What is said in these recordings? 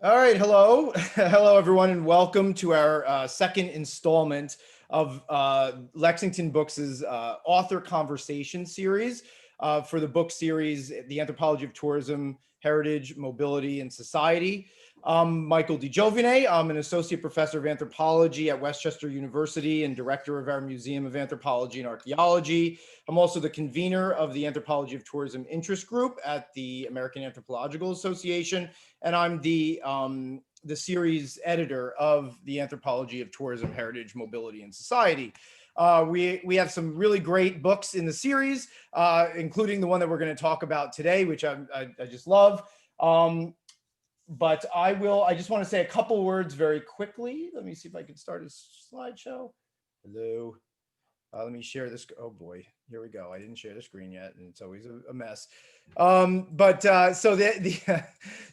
All right, hello. Hello, everyone, and welcome to our second installment of Lexington Books' author conversation series for the book series, The Anthropology of Tourism, Heritage, Mobility, and Society. I'm Michael Giovine. I'm an associate professor of anthropology at Westchester University and director of our Museum of Anthropology and Archaeology. I'm also the convener of the Anthropology of Tourism interest group at the American Anthropological Association, and I'm the series editor of the Anthropology of Tourism, Heritage, Mobility, and Society. We have some really great books in the series, including the one that we're going to talk about today, which I just love. But I just want to say a couple words very quickly. Let me see if I can start a slideshow. Hello. Let me share this. Oh boy, here we go. I didn't share the screen yet, and it's always a mess. So the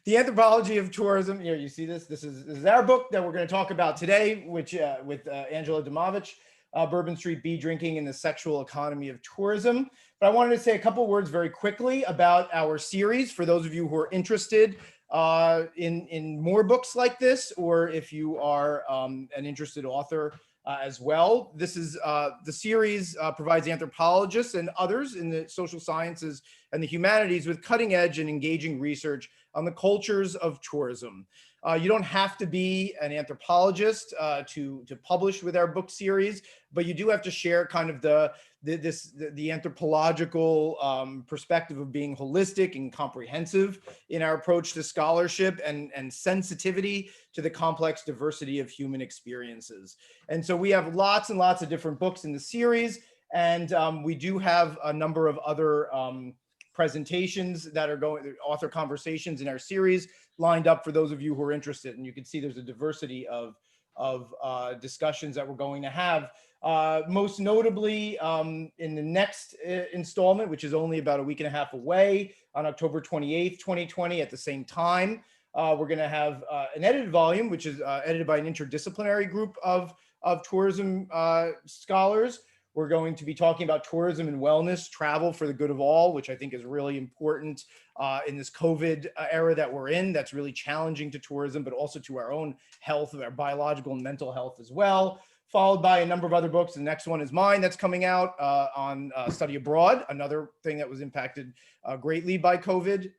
Anthropology of Tourism. Here, you see this. This is our book that we're going to talk about today, which with Angela Demovic, Bourbon Street, Bee Drinking, and the Sexual Economy of Tourism. But I wanted to say a couple words very quickly about our series for those of you who are interested in more books like this, or if you are an interested author as well. This is the series provides anthropologists and others in the social sciences and the humanities with cutting edge and engaging research on the cultures of tourism. You don't have to be an anthropologist to publish with our book series, but you do have to share kind of the anthropological perspective of being holistic and comprehensive in our approach to scholarship and sensitivity to the complex diversity of human experiences. And so we have lots and lots of different books in the series, and we do have a number of other presentations that are going, author conversations in our series lined up for those of you who are interested. And you can see there's a diversity of discussions that we're going to have. Most notably in the next installment, which is only about a week and a half away, on October 28th, 2020, at the same time, we're going to have an edited volume, which is edited by an interdisciplinary group of tourism scholars. We're going to be talking about tourism and wellness, travel for the good of all, which I think is really important in this COVID era that we're in. That's really challenging to tourism, but also to our own health, our biological and mental health as well. Followed by a number of other books. The next one is mine that's coming out on study abroad, another thing that was impacted greatly by COVID.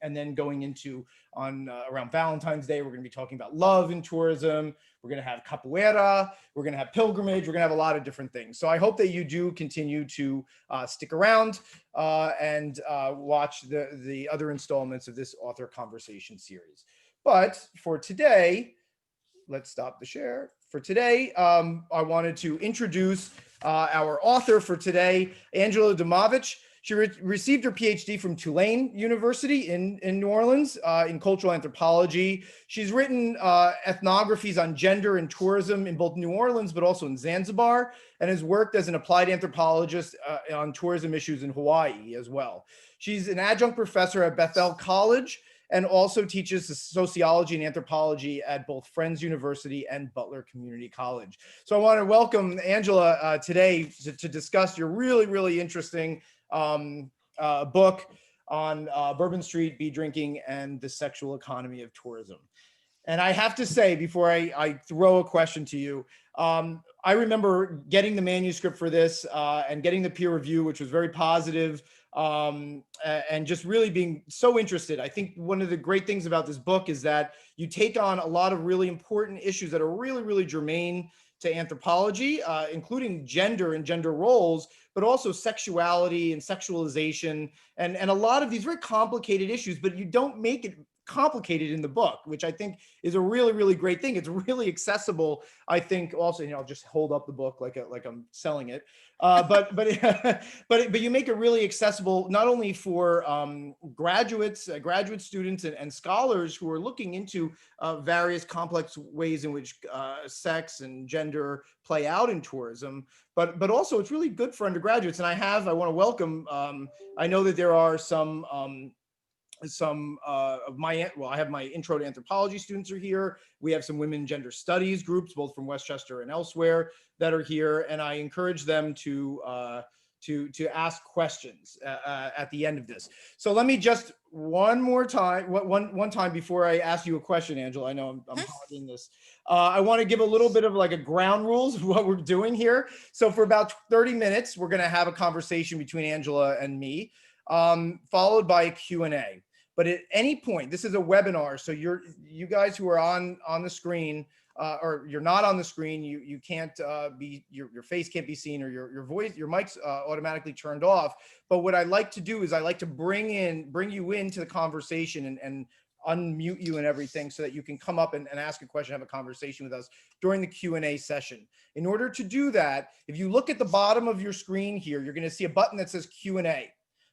And then going into around Valentine's Day, we're going to be talking about love in tourism. We're going to have capoeira. We're going to have pilgrimage. We're going to have a lot of different things. So I hope that you do continue to stick around and watch the other installments of this author conversation series. But for today, let's stop the share. For today, I wanted to introduce our author for today, Angela Demovic. She received her PhD from Tulane University in New Orleans in cultural anthropology. She's written ethnographies on gender and tourism in both New Orleans, but also in Zanzibar, and has worked as an applied anthropologist on tourism issues in Hawaii as well. She's an adjunct professor at Bethel College and also teaches sociology and anthropology at both Friends University and Butler Community College. So I want to welcome Angela today to discuss your really, really interesting book on Bourbon Street, Bee Drinking, and the Sexual Economy of Tourism. And I have to say, before I throw a question to you, I remember getting the manuscript for this and getting the peer review, which was very positive, and just really being so interested. I think one of the great things about this book is that you take on a lot of really important issues that are really, really germane to anthropology, including gender and gender roles, but also sexuality and sexualization, and a lot of these very complicated issues, but you don't make it complicated in the book, which I think is a really, really great thing. It's really accessible. I think also, I'll just hold up the book like I'm selling it. But you make it really accessible, not only for graduate students and scholars who are looking into various complex ways in which sex and gender play out in tourism, but also it's really good for undergraduates. And I want to welcome, I know that there are some of my, I have my intro to anthropology students are here. We have some women gender studies groups, both from Westchester and elsewhere, that are here. And I encourage them to to ask questions at the end of this. So let me just one time before I ask you a question, Angela. I know I'm hogging this. I want to give a little bit of like a ground rules of what we're doing here. So for about 30 minutes, we're going to have a conversation between Angela and me, followed by a Q&A. But at any point, this is a webinar, so you guys who are on the screen, or you're not on the screen, you can't be, your face can't be seen, or your voice, your mic's automatically turned off. But what I like to do is I like to bring you into the conversation and unmute you and everything, so that you can come up and ask a question, have a conversation with us during the Q&A session. In order to do that, if you look at the bottom of your screen here, you're going to see a button that says Q&A.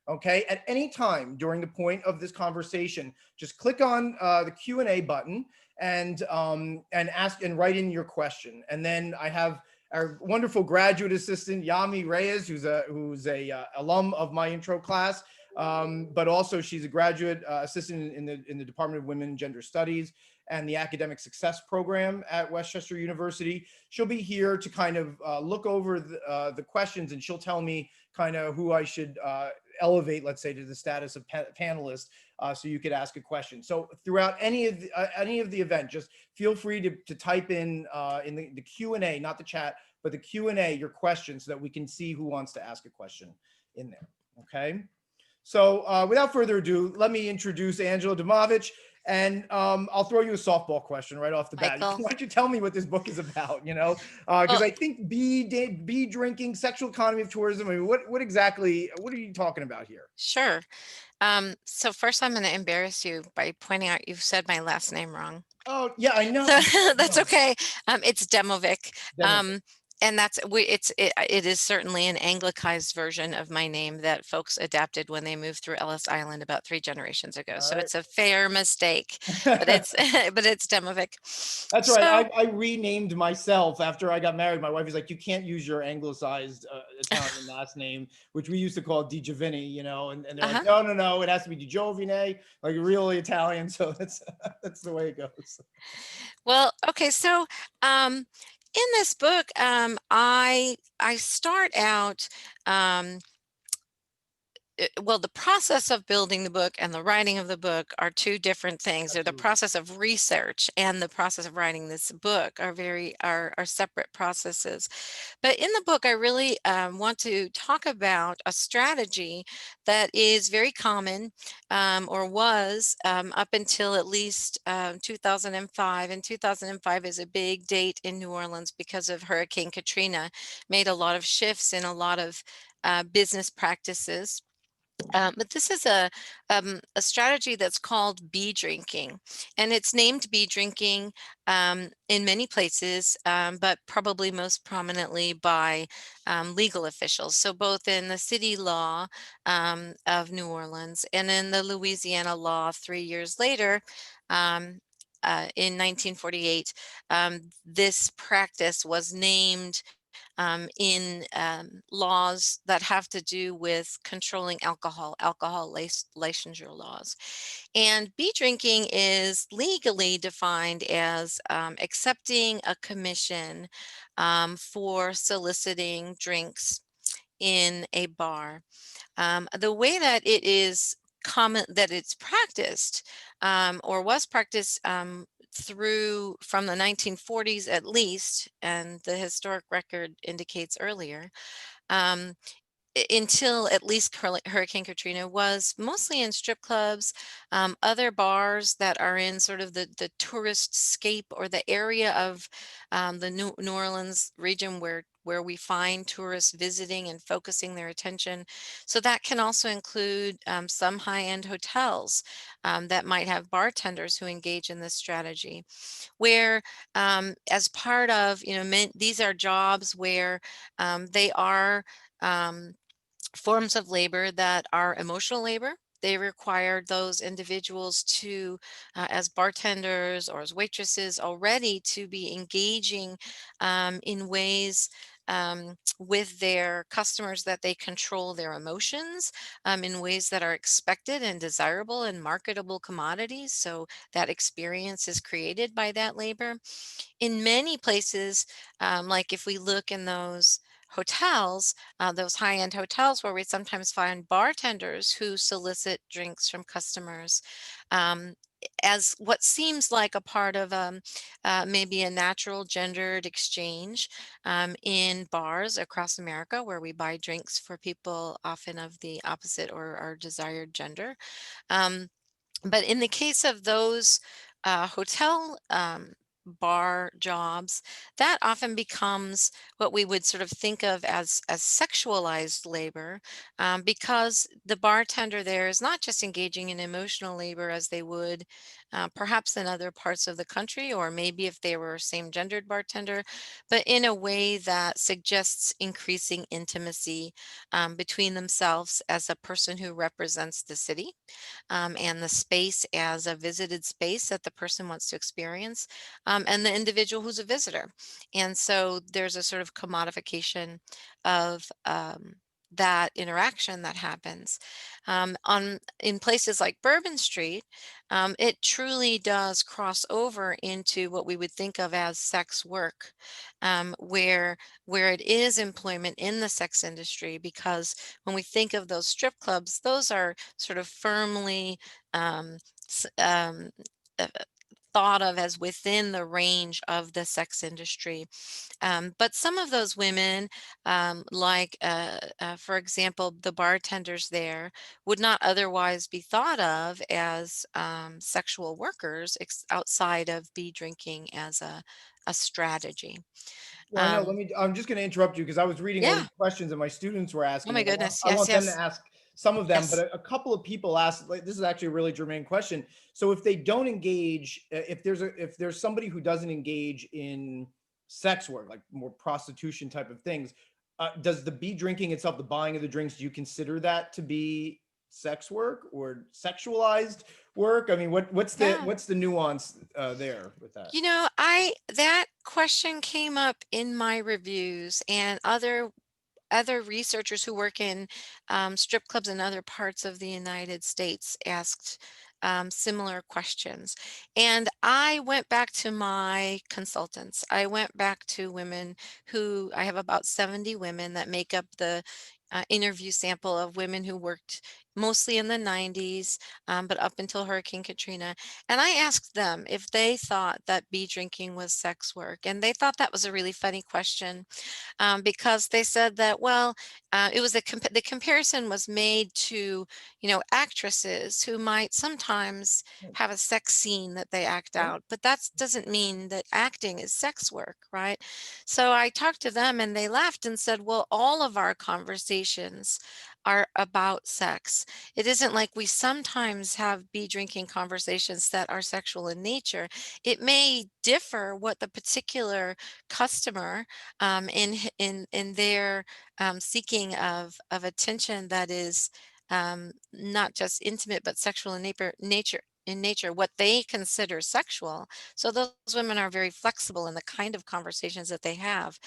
Okay, at any time during the point of this conversation, just click on the Q&A button and ask and write in your question. And then I have our wonderful graduate assistant Yami Reyes, who's a alum of my intro class, but also she's a graduate assistant in the Department of Women and Gender Studies and the Academic Success Program at Westchester University. She'll be here to kind of look over the questions, and she'll tell me kind of who I should elevate, let's say, to the status of panelist, so you could ask a question. So throughout any of the event, just feel free to type in the Q&A, not the chat, but the Q&A, your questions, so that we can see who wants to ask a question in there. Okay. So without further ado, let me introduce Angela Demovic. And I'll throw you a softball question right off the bat. Michael. Why don't you tell me what this book is about? You know, because I think bee drinking, sexual economy of tourism. I mean, what are you talking about here? Sure. So first I'm going to embarrass you by pointing out you've said my last name wrong. Oh yeah, I know. So that's okay. It's Demovic. Demovic. And it is certainly an anglicized version of my name that folks adapted when they moved through Ellis Island about 3 generations ago. So it's a fair mistake, but it's Demovic. That's right. I renamed myself after I got married. My wife is like, you can't use your anglicized Italian last name, which we used to call Giovine, you know, and they're like, no, it has to be Giovine, like really Italian. So that's the way it goes. Well, okay, so in this book, I start out, well, the process of building the book and the writing of the book are 2 different things. Absolutely. Or the process of research and the process of writing this book are separate processes. But in the book, I really want to talk about a strategy that is very common, or was up until at least 2005. And 2005 is a big date in New Orleans because of Hurricane Katrina, made a lot of shifts in a lot of business practices. But this is a strategy that's called bee drinking, and it's named bee drinking in many places, but probably most prominently by legal officials. So both in the city law of New Orleans and in the Louisiana law 3 years later, in 1948, this practice was named in laws that have to do with controlling alcohol licensure laws. And bee drinking is legally defined as accepting a commission for soliciting drinks in a bar. The way that it is that it's practiced, or was practiced from the 1940s at least, and the historic record indicates earlier, until at least Hurricane Katrina, was mostly in strip clubs, other bars that are in sort of the tourist scape, or the area of the New Orleans region where we find tourists visiting and focusing their attention. So that can also include some high-end hotels that might have bartenders who engage in this strategy, where as part of, these are jobs where they are forms of labor that are emotional labor. They require those individuals to, as bartenders or as waitresses already, to be engaging in ways with their customers that they control their emotions in ways that are expected and desirable and marketable commodities. So that experience is created by that labor. In many places, like if we look in those hotels, those high-end hotels where we sometimes find bartenders who solicit drinks from customers, um, as what seems like a part of maybe a natural gendered exchange in bars across America where we buy drinks for people often of the opposite or our desired gender. Um, but in the case of those hotel bar jobs, that often becomes what we would sort of think of as sexualized labor, because the bartender there is not just engaging in emotional labor as they would perhaps in other parts of the country, or maybe if they were same gendered bartender, but in a way that suggests increasing intimacy between themselves as a person who represents the city, and the space as a visited space that the person wants to experience, and the individual who's a visitor. And so there's a sort of commodification of that interaction that happens on in places like Bourbon Street. It truly does cross over into what we would think of as sex work, where it is employment in the sex industry, because when we think of those strip clubs, those are sort of firmly um, s- um, uh, thought of as within the range of the sex industry. But some of those women, for example, the bartenders there, would not otherwise be thought of as sexual workers outside of bee drinking as a strategy. Well, I know. Um, I'm just going to interrupt you because I was reading all yeah. these questions that my students were Oh asking, my and goodness. I Yes. want them to Yes. ask some of them. But Yes. a couple of people asked, like, this is actually a really germane question. So if they don't engage, if there's somebody who doesn't engage in sex work, like more prostitution type of things, does the bee drinking itself, the buying of the drinks, do you consider that to be sex work or sexualized work? I mean, Yeah. what's the nuance there with that? I that question came up in my reviews, and other researchers who work in strip clubs in other parts of the United States asked similar questions. And I went back to my consultants. I went back to women who I have about 70 women that make up the interview sample of women who worked mostly in the 90s, but up until Hurricane Katrina. And I asked them if they thought that bee drinking was sex work. And they thought that was a really funny question, because they said that, well, it was the comparison was made to, actresses who might sometimes have a sex scene that they act Right? out, but that doesn't mean that acting is sex work, right? So I talked to them and they laughed and said, well, all of our conversations are about sex. It isn't like we sometimes have bee drinking conversations that are sexual in nature. It may differ what the particular customer in their seeking of attention that is not just intimate but sexual in nature, what they consider sexual. So those women are very flexible in the kind of conversations that they have,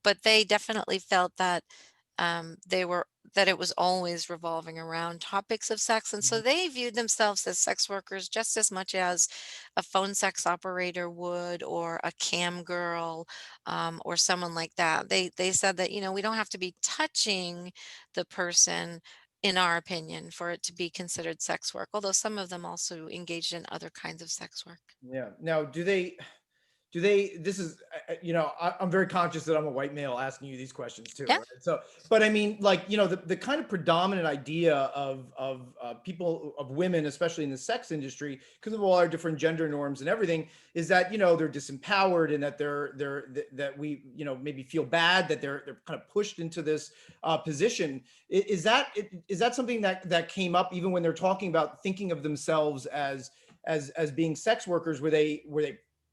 but they definitely felt that they were that it was always revolving around topics of sex, and so Mhm. they viewed themselves as sex workers just as much as a phone sex operator would, or a cam girl, or someone like that. They said that, we don't have to be touching the person, in our opinion, for it to be considered sex work, although some of them also engaged in other kinds of sex work. Yeah. Now, this is, I'm very conscious that I'm a white male asking you these questions too, Yeah. right? So, but I mean, like, the kind of predominant idea of people, of women, especially in the sex industry, because of all our different gender norms and everything, is that, they're disempowered, and that that we, maybe feel bad that they're kind of pushed into this position. Is that something that came up even when they're talking about thinking of themselves as being sex workers? Were they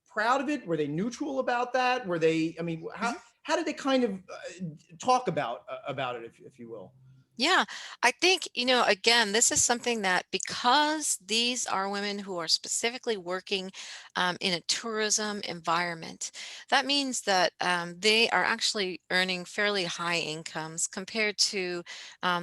proud of it? Were they neutral about that? I mean, how Mhm. how did they kind of talk about it, if you will? Yeah, I think, again, this is something that because these are women who are specifically working in a tourism environment, that means that they are actually earning fairly high incomes compared to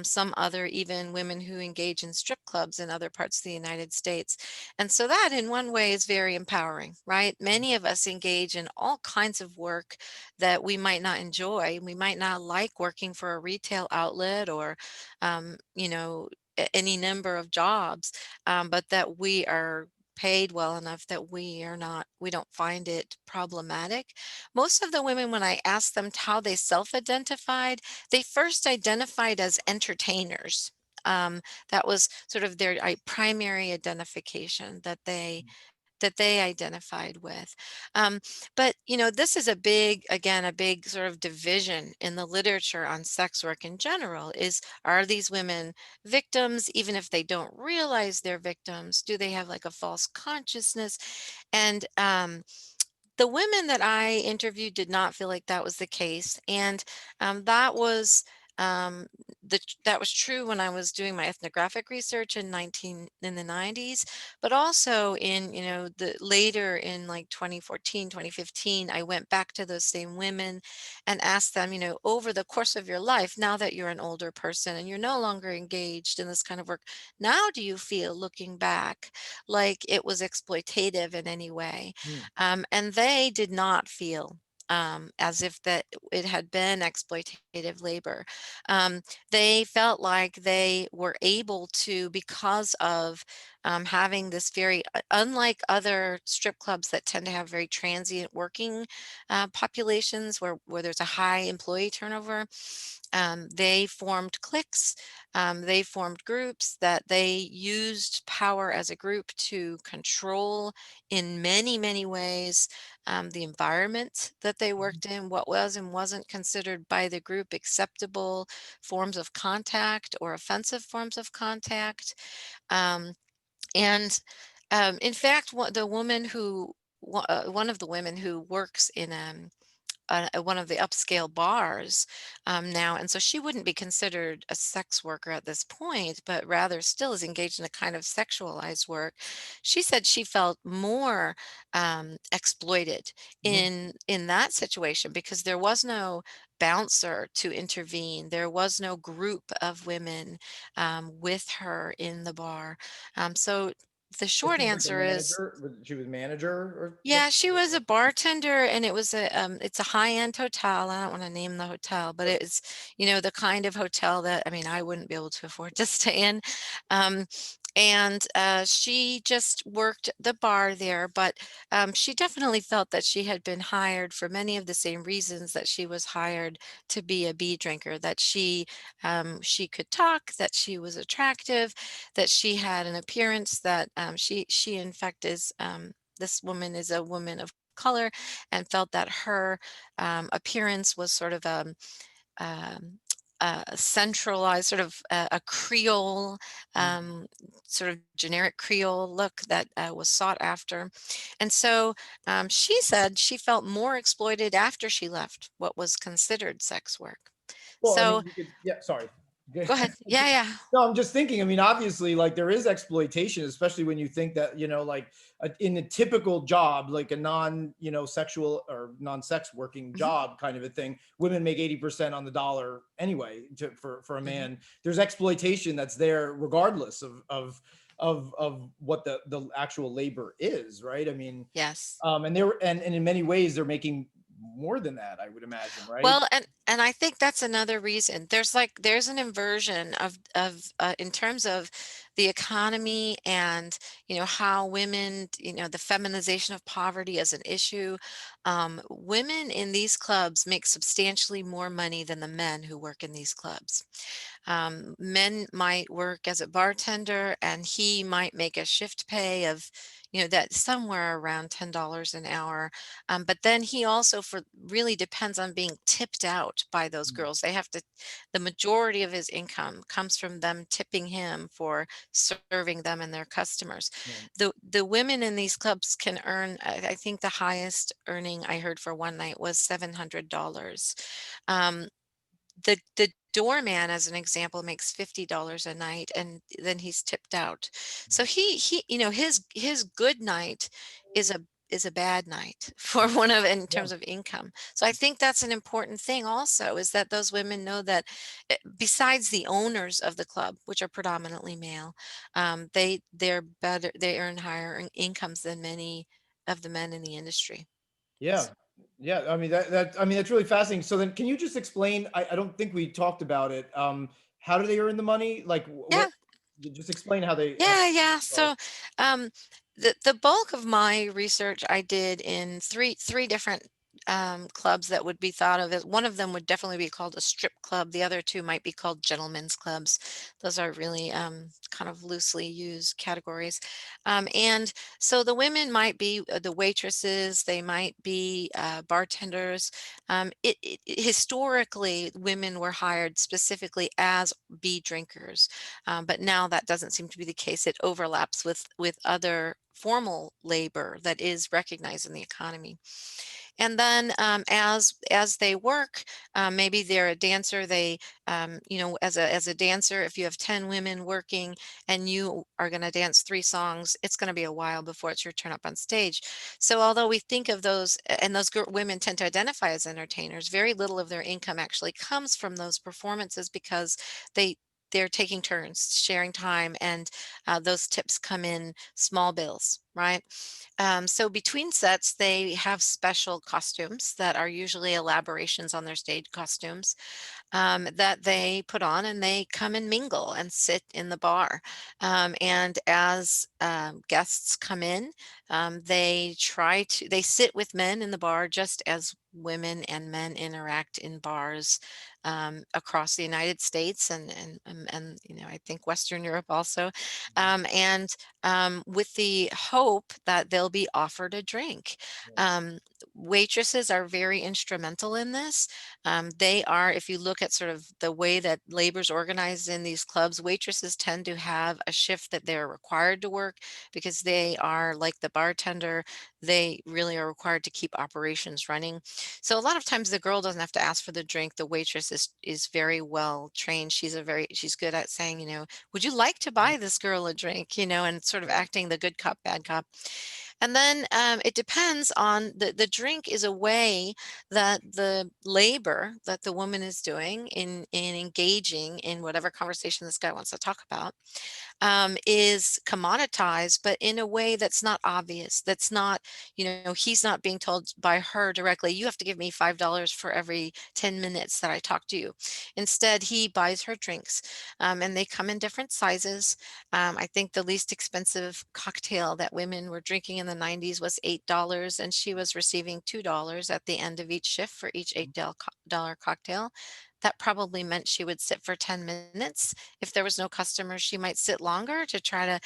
some other even women who engage in strip clubs in other parts of the United States. And so that in one way is very empowering, right? Many of us engage in all kinds of work that we might not enjoy. We might not like working for a retail outlet or um, you know, any number of jobs, but that we are paid well enough that we don't find it problematic. Most of the women, when I asked them how they self-identified, they first identified as entertainers. Um, that was sort of their primary identification that they identified with. Um, but this is a big sort of division in the literature on sex work in general is, are these women victims, even if they don't realize they're victims? Do they have like a false consciousness? And the women that I interviewed did not feel like that was the case, and that was um, that was true when I was doing my ethnographic research in the 90s, but also in the later in like 2014, 2015, I went back to those same women and asked them, over the course of your life, now that you're an older person and you're no longer engaged in this kind of work, now do you feel, looking back, like it was exploitative in any way? Hmm. And they did not feel as if that it had been exploitative labor. Um, they felt like they were able to, because of having this very, unlike other strip clubs that tend to have very transient working populations where there's a high employee turnover, they formed cliques, they formed groups that they used power as a group to control in many, many ways the environment that they worked in, what was and wasn't considered by the group acceptable forms of contact or offensive forms of contact. Um, and in fact, one of the women who works in one of the upscale bars now, and so she wouldn't be considered a sex worker at this point, but rather still is engaged in a kind of sexualized work. She said she felt more exploited Mhm. in that situation because there was no bouncer to intervene. There was no group of women with her in the bar. So the Was short she like a answer is manager? She was manager or yeah, something? she was a bartender and it's a high-end hotel. I don't want to name the hotel, but it's, the kind of hotel that, I mean, I wouldn't be able to afford to stay in. Um, and she just worked the bar there, but she definitely felt that she had been hired for many of the same reasons that she was hired to be a bee drinker, that she could talk, that she was attractive, that she had an appearance that she in fact is this woman is a woman of color and felt that her appearance was sort of um, a centralized, sort of a Creole, Mm. um, sort of generic Creole look that was sought after. And so she said she felt more exploited after she left what was considered sex work. Well, I So mean, you could, yeah, sorry. go ahead. Yeah, yeah. No, I'm just thinking, I mean, obviously, like there is exploitation, especially when you think that, like in a typical job, like a non, sexual or non-sex working Hmm. job kind of a thing, women make 80% on the dollar anyway for a Hmm. man. There's exploitation that's there regardless of what the actual labor is, right? I mean, Yes. and in many ways they're making more than that, I would imagine, right? Well, and I think that's another reason. There's an inversion of in terms of the economy and how women, the feminization of poverty as an issue. Women in these clubs make substantially more money than the men who work in these clubs. Men might work as a bartender and he might make a shift pay of, that somewhere around $10 an hour. But then he also for really depends on being tipped out by those Mm, girls. The majority of his income comes from them tipping him for serving them and their customers. right. The women in these clubs can earn, I think the highest earning I heard for one night was $700. Um, the doorman, as an example, makes $50 a night, and then he's tipped out. So he his good night is a bad night for one of in Yeah. terms of income. So I think that's an important thing also, is that those women know that besides the owners of the club, which are predominantly male, they earn higher incomes than many of the men in the industry. Yeah. Yeah. I mean, I mean, that's really fascinating. So then can you just explain, I don't think we talked about it. How do they earn the money? Like Yeah. what, just explain how they, Yeah. well, So, um, the bulk of my research I did in three different clubs that would be thought of as, one of them would definitely be called a strip club. The other two might be called gentlemen's clubs. Those are really kind of loosely used categories. And so the women might be the waitresses. They might be bartenders. Historically, women were hired specifically as bee drinkers, but now that doesn't seem to be the case. It overlaps with other formal labor that is recognized in the economy. And then as they work, maybe they're a dancer. They as a dancer, if you have 10 women working and you are going to dance 3 songs, it's going to be a while before it's your turn up on stage. So although we think of those, and those women tend to identify as entertainers, very little of their income actually comes from those performances, because they they're taking turns sharing time, and those tips come in small bills, right? So between sets, they have special costumes that are usually elaborations on their stage costumes, that they put on, and they come and mingle and sit in the bar. And as guests come in, they sit with men in the bar, just as women and men interact in bars across the United States, and I think Western Europe also, and with the hope that they'll be offered a drink. Um, Waitresses are very instrumental in this. They are, if you look at sort of the way that labor's organized in these clubs, waitresses tend to have a shift that they're required to work, because they are like the bartender. They really are required to keep operations running. So a lot of times the girl doesn't have to ask for the drink. The waitress is very well trained. She's good at saying, would you like to buy this girl a drink? And sort of acting the good cop, bad cop. And then it depends on the drink is a way that the labor that the woman is doing in engaging in whatever conversation this guy wants to talk about, is commoditized, but in a way that's not obvious. That's not, he's not being told by her directly, you have to give me $5 for every 10 minutes that I talk to you. Instead, he buys her drinks, and they come in different sizes. I think the least expensive cocktail that women were drinking in the 90s was $8, and she was receiving $2 at the end of each shift for each $8 cocktail. That probably meant she would sit for 10 minutes. If there was no customers, she might sit longer to try to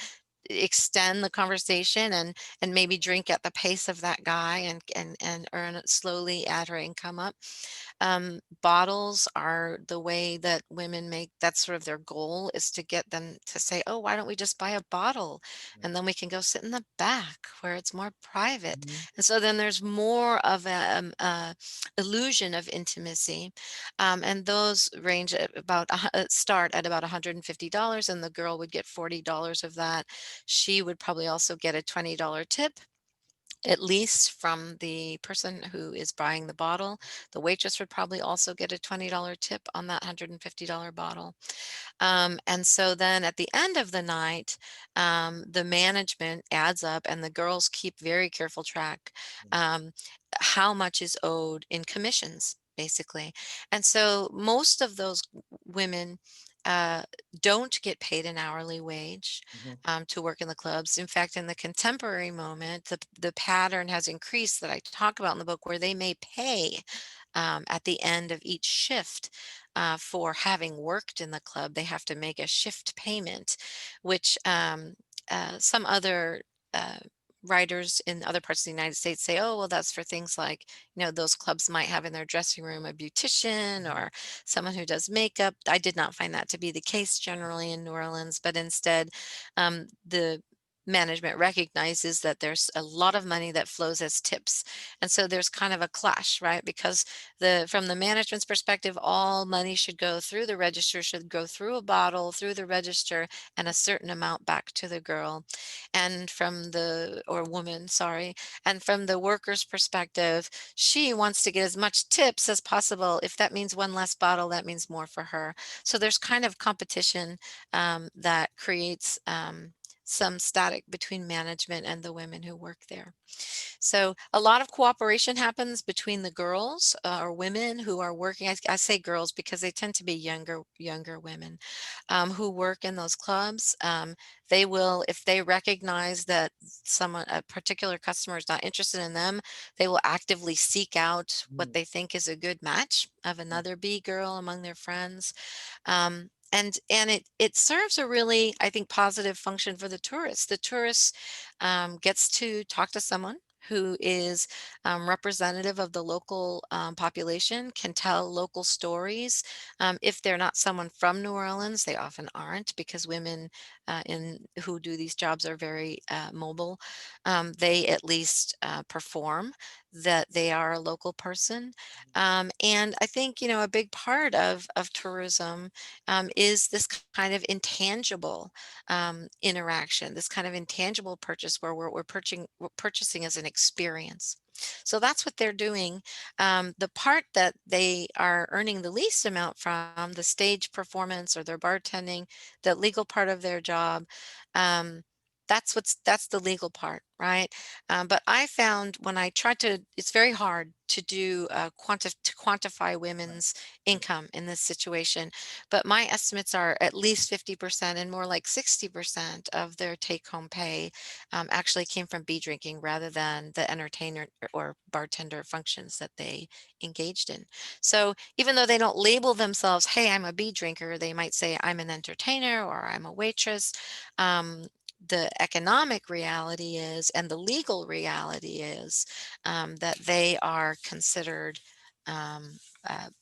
extend the conversation, and maybe drink at the pace of that guy, and earn it slowly, add her income up. Bottles are the way that women make, that's sort of their goal, is to get them to say, oh, why don't we just buy a bottle, and then we can go sit in the back where it's more private. Mhm. And so then there's more of a illusion of intimacy, and those range at start at about $150, and the girl would get $40 of that. She would probably also get a $20 tip, at least, from the person who is buying the bottle. The waitress would probably also get a $20 tip on that $150 bottle. And so then at the end of the night, the management adds up, and the girls keep very careful track, um, how much is owed in commissions, basically. And so most of those women uh, don't get paid an hourly wage Mhm. to work in the clubs. In fact, in the contemporary moment, the pattern has increased that I talk about in the book, where they may pay at the end of each shift for having worked in the club. They have to make a shift payment, which some other uh, writers in other parts of the United States say, oh, well, that's for things like, those clubs might have in their dressing room a beautician or someone who does makeup. I did not find that to be the case generally in New Orleans, but instead, the management recognizes that there's a lot of money that flows as tips. And so there's kind of a clash, right? Because from the management's perspective, all money should go through the register, should go through a bottle, through the register, and a certain amount back to the girl. And from the, or woman, sorry. And from the worker's perspective, she wants to get as much tips as possible. If that means one less bottle, that means more for her. So there's kind of competition that creates some static between management and the women who work there. So a lot of cooperation happens between the girls or women who are working. I say girls because they tend to be younger women who work in those clubs. They will, if they recognize that a particular customer is not interested in them, they will actively seek out what Mm, they think is a good match of mm, another bee girl among their friends. And it serves a really, I think, positive function for the tourists. The tourist gets to talk to someone who is representative of the local population, can tell local stories. If they're not someone from New Orleans, they often aren't, because women in who do these jobs are very mobile. They at least perform that they are a local person. And I think, a big part of tourism is this kind of intangible interaction, this kind of intangible purchase where we're purchasing as an experience. So that's what they're doing. The part that they are earning the least amount from, the stage performance or their bartending, the legal part of their job, um, that's the legal part, right? But I found when I tried to, it's very hard to do to quantify right. women's income in this situation, but my estimates are at least 50% and more like 60% of their take-home pay actually came from bee drinking rather than the entertainer or bartender functions that they engaged in. So even though they don't label themselves, hey, I'm a bee drinker, they might say I'm an entertainer or I'm a waitress. Um, the economic reality is, and the legal reality is, that they are considered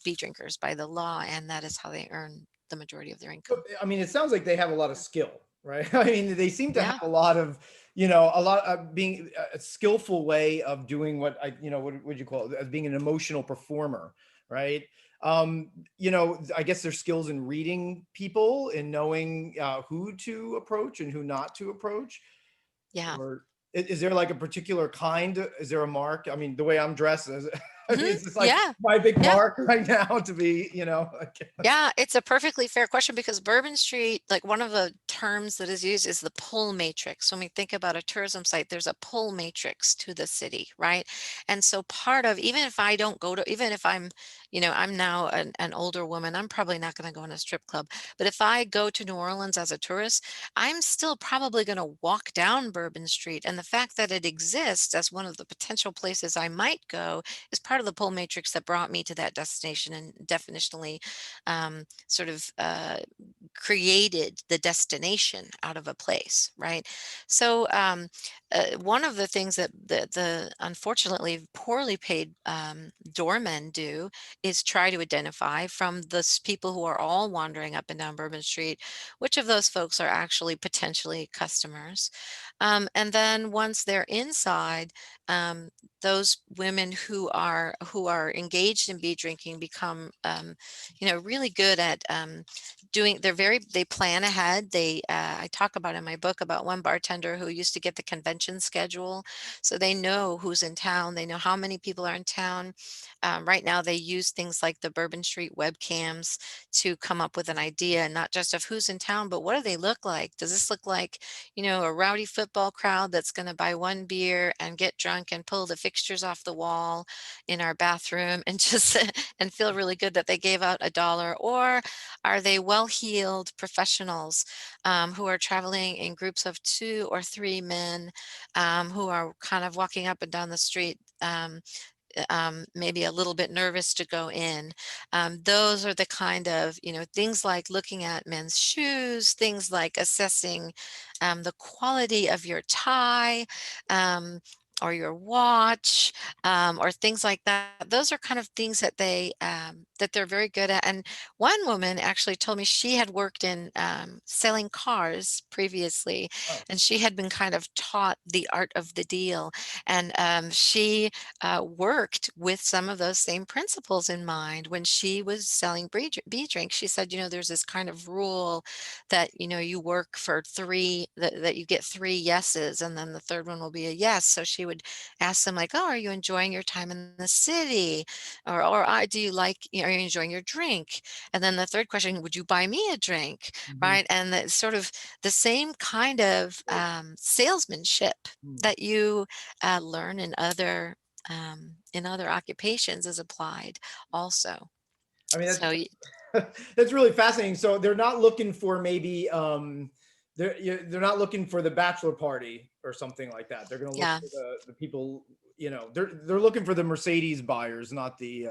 bee drinkers by the law, and that is how they earn the majority of their So, income. I mean, it sounds like they have a lot of skill, right? I mean, they seem to have Yeah. a lot of, a lot of being a skillful way of doing what what would you call it, as being an emotional performer, right? I guess there's skills in reading people and knowing who to approach and who not to approach. Yeah. Or is there like a particular kind? Is there a mark? I mean, the way I'm dressed is, I mean, Mhm. is this like Yeah. my big Yeah. mark right now to be, like, Yeah, it's a perfectly fair question because Bourbon Street, like one of the terms that is used is the pull matrix. When we think about a tourism site, there's a pull matrix to the city, right? And so part of, even if I don't go to, even if I'm, I'm now an older woman, I'm probably not going to go in a strip club. But if I go to New Orleans as a tourist, I'm still probably going to walk down Bourbon Street. And the fact that it exists as one of the potential places I might go is part of the pull matrix that brought me to that destination and definitionally sort of created the destination out of a place, right? So one of the things that the unfortunately poorly paid doormen do is try to identify from the people who are all wandering up and down Bourbon Street, which of those folks are actually potentially customers. And then once they're inside, um, those women who are engaged in bee drinking become really good at they plan ahead. I talk about in my book about one bartender who used to get the convention schedule. So they know who's in town. They know how many people are in town. Right now they use things like the Bourbon Street webcams to come up with an idea, not just of who's in town, but what do they look like? Does this look like, a rowdy football crowd that's going to buy one beer and get drunk and pull the fixtures off the wall in our bathroom and just and feel really good that they gave out $1? Or are they well-heeled professionals who are traveling in groups of 2 or 3 men who are kind of walking up and down the street, maybe a little bit nervous to go in? Those are the kind of, things like looking at men's shoes, things like assessing the quality of your tie, um, or your watch, or things like that. Those are kind of things that they're very good at. And one woman actually told me she had worked in selling cars previously, Oh, and she had been kind of taught the art of the deal. And she worked with some of those same principles in mind when she was selling bee drinks. She said, there's this kind of rule that you work for three, that you get three yeses, and then the third one will be a yes. So she would ask them, like, oh, are you enjoying your time in the city, or do you like, are you enjoying your drink? And then the third question, would you buy me a drink? mhm. Right. And that's sort of the same kind of salesmanship Hmm. that you learn in other occupations is applied also. I mean, So that's really fascinating. So they're not looking for maybe they're not looking for the bachelor party or something like that. They're going to look yeah. for the people. They're looking for the Mercedes buyers, not the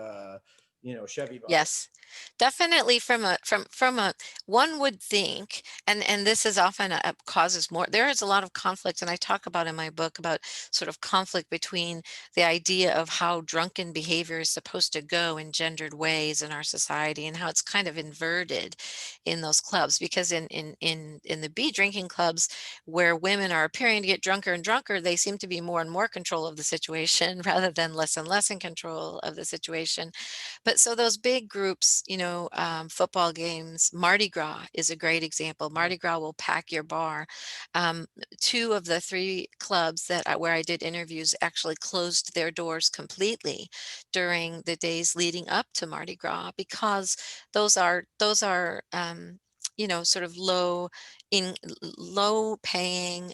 Chevy buyers. Yes, definitely from a one would think, and this is often causes more. There is a lot of conflict, and I talk about in my book about sort of conflict between the idea of how drunken behavior is supposed to go in gendered ways in our society, and how it's kind of inverted in those clubs. Because in the bee drinking clubs, where women are appearing to get drunker and drunker, they seem to be more and more control of the situation rather than less and less in control of the situation. But so those big groups, football games, Mardi Gras is a great example. Mardi Gras will pack your bar. Um, Two of the three clubs where I did interviews actually closed their doors completely during the days leading up to Mardi Gras, because those are sort of low paying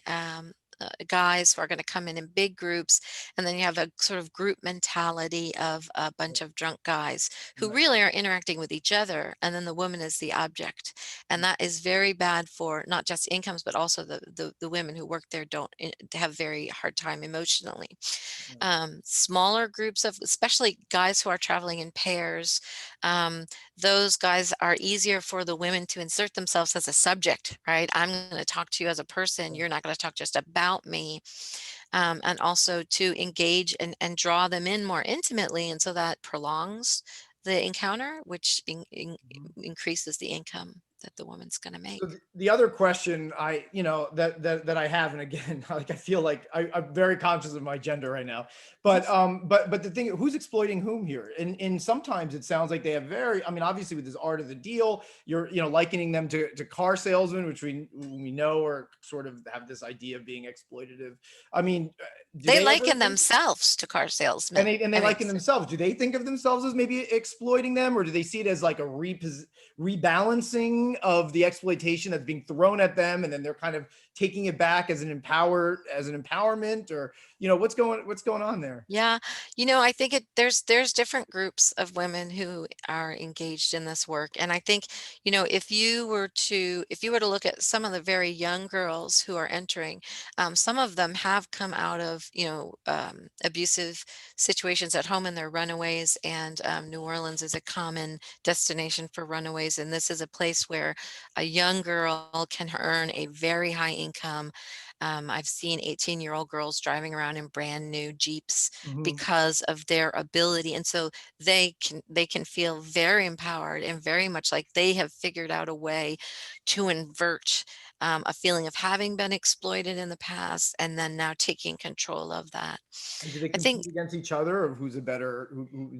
guys who are going to come in big groups, and then you have a sort of group mentality of a bunch of drunk guys who Right. really are interacting with each other, and then the woman is the object. And that is very bad for not just incomes, but also the women who work there don't have very hard time emotionally. Smaller groups of, especially guys who are traveling in pairs, um, those guys are easier for the women to insert themselves as a subject, right? I'm going to talk to you as a person. You're not going to talk just about me. And also to engage and draw them in more intimately. And so that prolongs the encounter, which Mhm. increases the income that the woman's going to So make. the other question that I have, and again, like I feel like I'm very conscious of my gender right now, but the thing, who's exploiting whom here? And sometimes it sounds like they have I mean, obviously with this art of the deal, you're likening them to car salesmen, which we know are sort of have this idea of being exploitative. I mean, do They they ever liken think? themselves to car And salesmen. they I mean, liken themselves. Do they think of themselves as maybe exploiting them, or do they see it as like a rebalancing of the exploitation that's being thrown at them, and then they're kind of taking it back as an empowerment, or what's going on there? yeah, I think there's different groups of women who are engaged in this work. And I think, if you were to look at some of the very young girls who are entering, some of them have come out of, abusive situations at home, and they're runaways. And New Orleans is a common destination for runaways. And this is a place where a young girl can earn a very high income. I've seen 18-year-old girls driving around in brand new Jeeps Mhm. because of their ability. And so they can feel very empowered and very much like they have figured out a way to invert a feeling of having been exploited in the past, and then now taking control of that. And do they I think compete against each other, of who's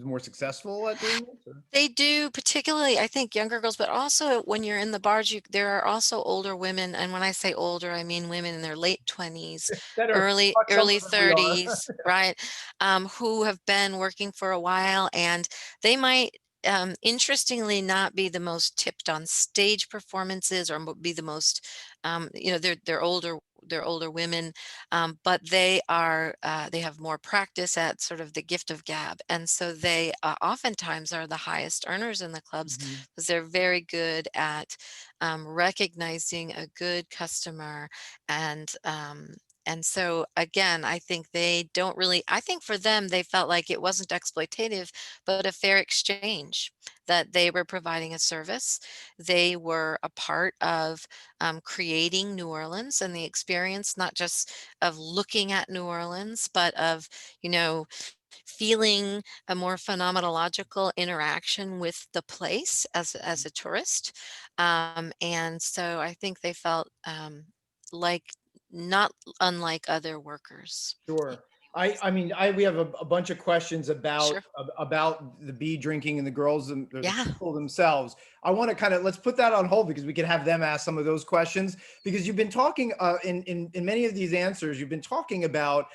more successful at doing this? Or? they do, particularly, I think, younger girls, but also when you're in the bars, there are also older women. And when I say older, I mean women in their late 20s, That are early much younger early than we are. 30s, right? Who have been working for a while, and they might interestingly not be the most tipped on stage performances, or be the most they're older women, but they have more practice at sort of the gift of gab, and so they oftentimes are the highest earners in the clubs, Mhm. because they're very good at recognizing a good customer, and And so again, I think they don't really, I think for them, they felt like it wasn't exploitative, but a fair exchange, that they were providing a service. They were a part of creating New Orleans and the experience, not just of looking at New Orleans, but of, you know, feeling a more phenomenological interaction with the place as a tourist. And so I think they felt like not unlike other workers. Sure. I mean, we have a bunch of questions Sure. about the bee drinking and the girls and or the Yeah. people themselves. I want to kind of let's put that on hold because we can have them ask some of those questions because you've been talking in many of these answers, you've been talking about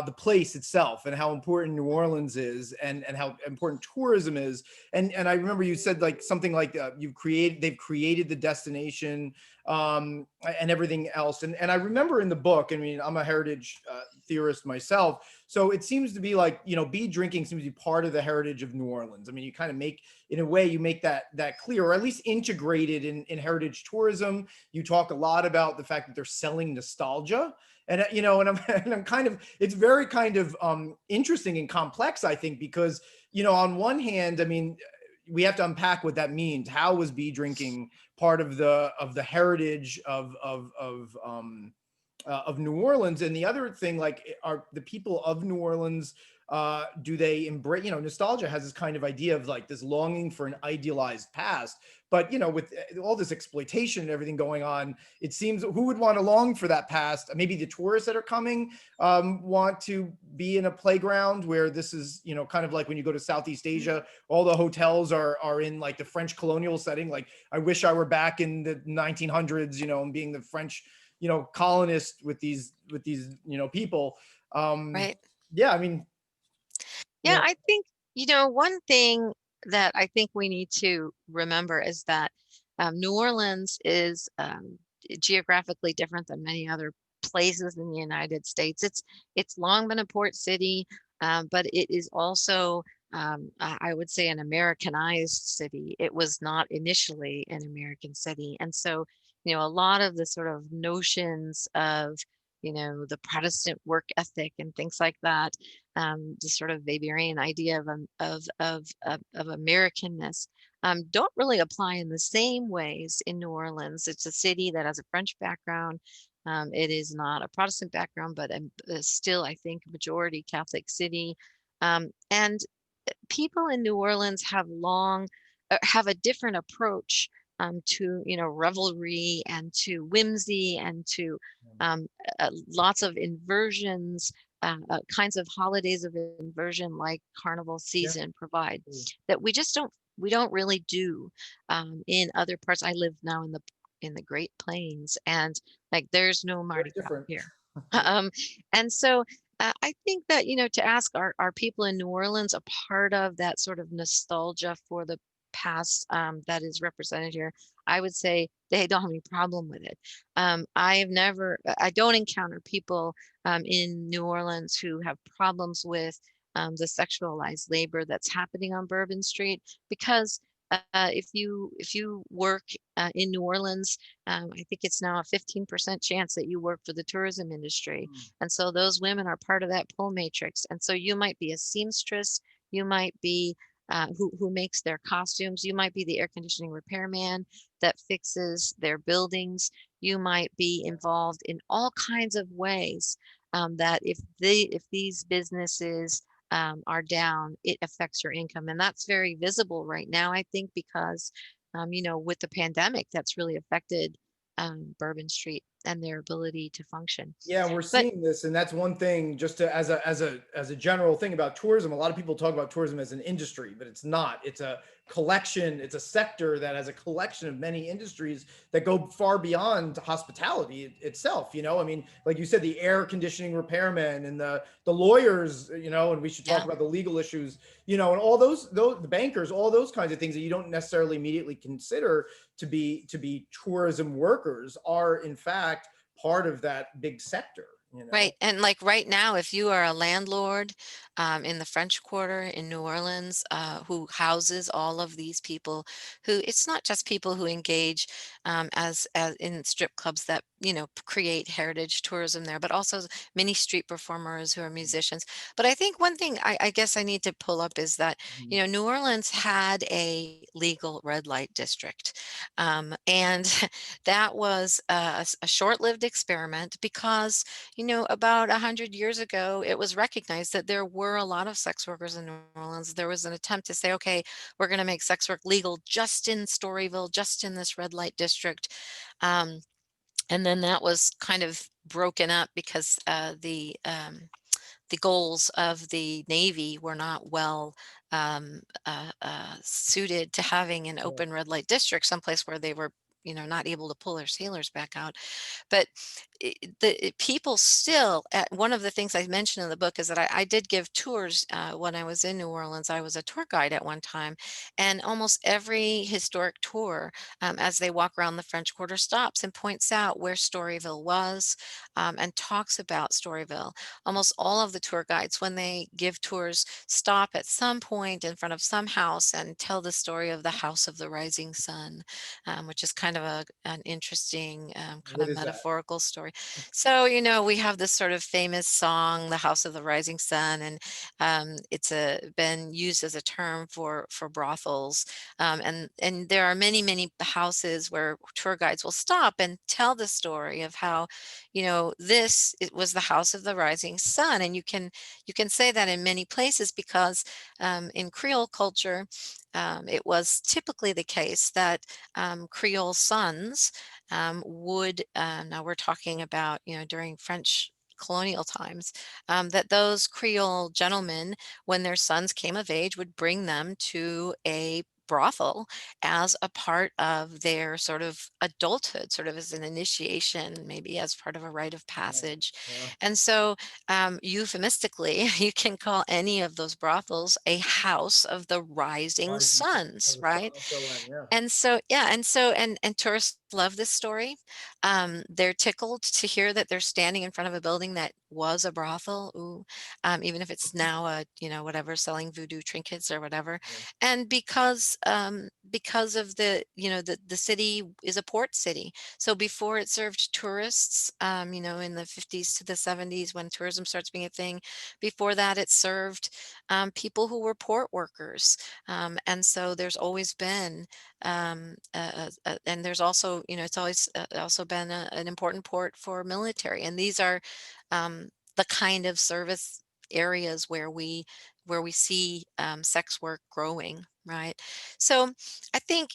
the place itself and how important New Orleans is and how important tourism is. And I remember you said like something like they've created the destination and everything else. And I remember in the book, I mean, I'm a heritage theorist myself. So it seems to be like, you know, bee drinking seems to be part of the heritage of New Orleans. I mean, you kind of make, in a way, you make that clear, or at least integrated in heritage tourism. You talk a lot about the fact that they're selling nostalgia. And, you know, and I'm kind of, it's very kind of interesting and complex, I think, because, you know, on one hand, I mean, we have to unpack what that means. How was bee drinking part of the heritage of New Orleans? And the other thing, like, are the people of New Orleans, do they embrace, you know, nostalgia has this kind of idea of like this longing for an idealized past, but you know, with all this exploitation and everything going on, it seems who would want to long for that past? Maybe the tourists that are coming want to be in a playground where this is, you know, kind of like when you go to Southeast Asia, all the hotels are in like the French colonial setting. Like, I wish I were back in the 1900s, you know, and being the French, you know, colonist with these, you know, people. Right. Yeah, I mean, Yeah, yeah, I think, you know, one thing that I think we need to remember is that New Orleans is geographically different than many other places in the United States. It's long been a port city, but it is also, I would say, an Americanized city. It was not initially an American city, and so, you know, a lot of the sort of notions of, you know, the Protestant work ethic and things like that, the sort of Weberian idea of Americanness, don't really apply in the same ways in New Orleans. It's a city that has a French background. It is not a Protestant background, but still, I think, majority Catholic city. And people in New Orleans have a different approach to, you know, revelry and to whimsy and to um, lots of inversions, kinds of holidays of inversion like carnival yeah, season provide, that we don't really do in other parts. I live now in the Great Plains, and like there's no very Mardi Gras different. here. um, and so I think that, you know, to ask, are people in New Orleans a part of that sort of nostalgia for the past that is represented here? I would say they don't have any problem with it. I don't encounter people in New Orleans who have problems with the sexualized labor that's happening on Bourbon Street, because if you work in New Orleans, I think it's now a 15% chance that you work for the tourism industry. And so those women are part of that pull matrix. And so you might be a seamstress, you might be who makes their costumes, you might be the air conditioning repairman that fixes their buildings, you might be involved in all kinds of ways, that if these businesses are down, it affects your income. And that's very visible right now, I think, because, you know, with the pandemic, that's really affected Bourbon Street and their ability to function. Yeah, we're But seeing this, and that's one thing. Just to, as a general thing about tourism, a lot of people talk about tourism as an industry, but it's not. It's a collection. It's a sector that has a collection of many industries that go far beyond hospitality itself. You know, I mean, like you said, the air conditioning repairmen and the lawyers. You know, and we should talk yeah, about the legal issues. You know, and all those the bankers, all those kinds of things that you don't necessarily immediately consider to be tourism workers are in fact part of that big sector, you know? Right. And like right now, if you are a landlord in the French Quarter in New Orleans, who houses all of these people who it's not just people who engage as in strip clubs that, create heritage tourism there, but also many street performers who are musicians. But I think one thing I guess I need to pull up is that, Mhm. New Orleans had a legal red light district. And that was a short-lived experiment because about 100 years ago, it was recognized that there were a lot of sex workers in New Orleans. There was an attempt to say, okay, we're going to make sex work legal just in Storyville, just in this red light district. Um, and then that was kind of broken up because the goals of the Navy were not well suited to having an Yeah. open red light district, someplace where they were, not able to pull their sailors back out. But people still, one of the things I mentioned in the book is that I did give tours when I was in New Orleans. I was a tour guide at one time, and almost every historic tour, as they walk around the French Quarter, stops and points out where Storyville was, and talks about Storyville. Almost all of the tour guides, when they give tours, stop at some point in front of some house and tell the story of the House of the Rising Sun, which is kind of an interesting kind What of is that? metaphorical story. So, we have this sort of famous song, The House of the Rising Sun, and it's been used as a term for brothels. And there are many, many houses where tour guides will stop and tell the story of how, this it was the House of the Rising Sun. And you can say that in many places because in Creole culture, it was typically the case that Creole sons would, now we're talking about, during French colonial times, that those Creole gentlemen, when their sons came of age, would bring them to a brothel as a part of their sort of adulthood, sort of as an initiation, maybe as part of a rite of Wow. passage. Wow. And so, euphemistically, you can call any of those brothels a house of the rising Rising sun suns, of the sun, right? S-O-N, yeah. And so, yeah, and tourists love this story. They're tickled to hear that they're standing in front of a building that was a brothel. Ooh, even if it's now a, whatever, selling voodoo trinkets or whatever. Yeah. And because of the city is a port city. So before it served tourists, in the 50s to the 70s when tourism starts being a thing, before that it served people who were port workers. And so there's always been and there's also, it's always also been an important port for military. And these are the kind of service areas where we see sex work growing, right? So I think,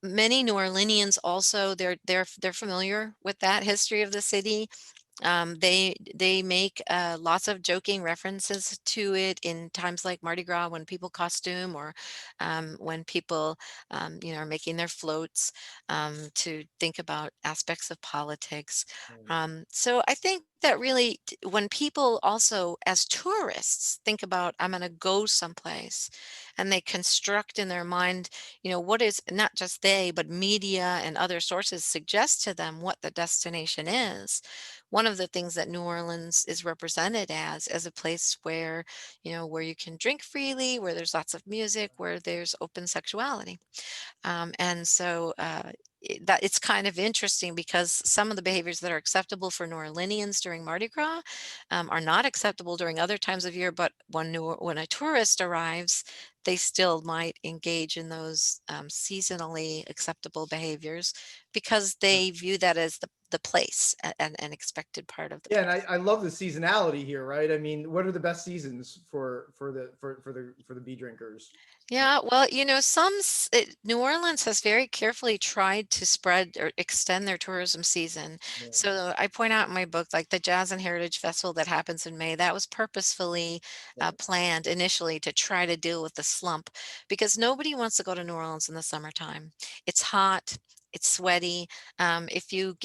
many New Orleanians also they're familiar with that history of the city. They make lots of joking references to it in times like Mardi Gras when people costume, or when people are making their floats to think about aspects of politics. Mm. So I think that really when people also as tourists think about I'm going to go someplace, and they construct in their mind, what is, not just they but media and other sources suggest to them what the destination is. One of the things that New Orleans is represented as a place where you can drink freely, where there's lots of music, where there's open sexuality. And so that it's kind of interesting because some of the behaviors that are acceptable for New Orleanians during Mardi Gras are not acceptable during other times of year. But when a tourist arrives, they still might engage in those seasonally acceptable behaviors because they view that as the place and an expected part of the Yeah, and place. I love the seasonality here, right? I mean, what are the best seasons for the bee drinkers? Yeah, well, New Orleans has very carefully tried to spread or extend their tourism season. Yeah, So I point out in my book, like the Jazz and Heritage Festival that happens in May, that was purposefully right. planned initially to try to deal with the slump because nobody wants to go to New Orleans in the summertime. It's hot. It's sweaty. If you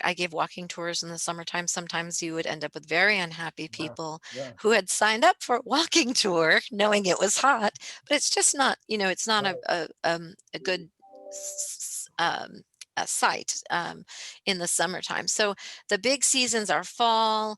I give walking tours in the summertime. Sometimes you would end up with very unhappy Wow. people Yeah. who had signed up for a walking tour knowing it was hot, but it's just not, it's not Right. a good site in the summertime. So the big seasons are fall,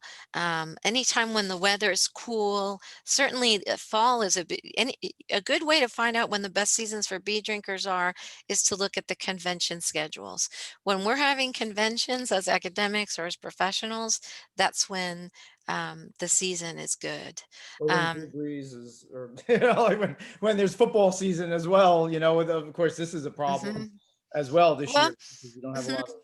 anytime when the weather is cool. Certainly, fall is a good way to find out when the best seasons for bee drinkers are is to look at the convention schedules. When we're having conventions as academics or as professionals, that's when the season is good. Or when Drew Um, Brees is, or like when there's football season as well. Of course, this is a problem mhm. as well this Well, year because we don't have a mhm. lot of.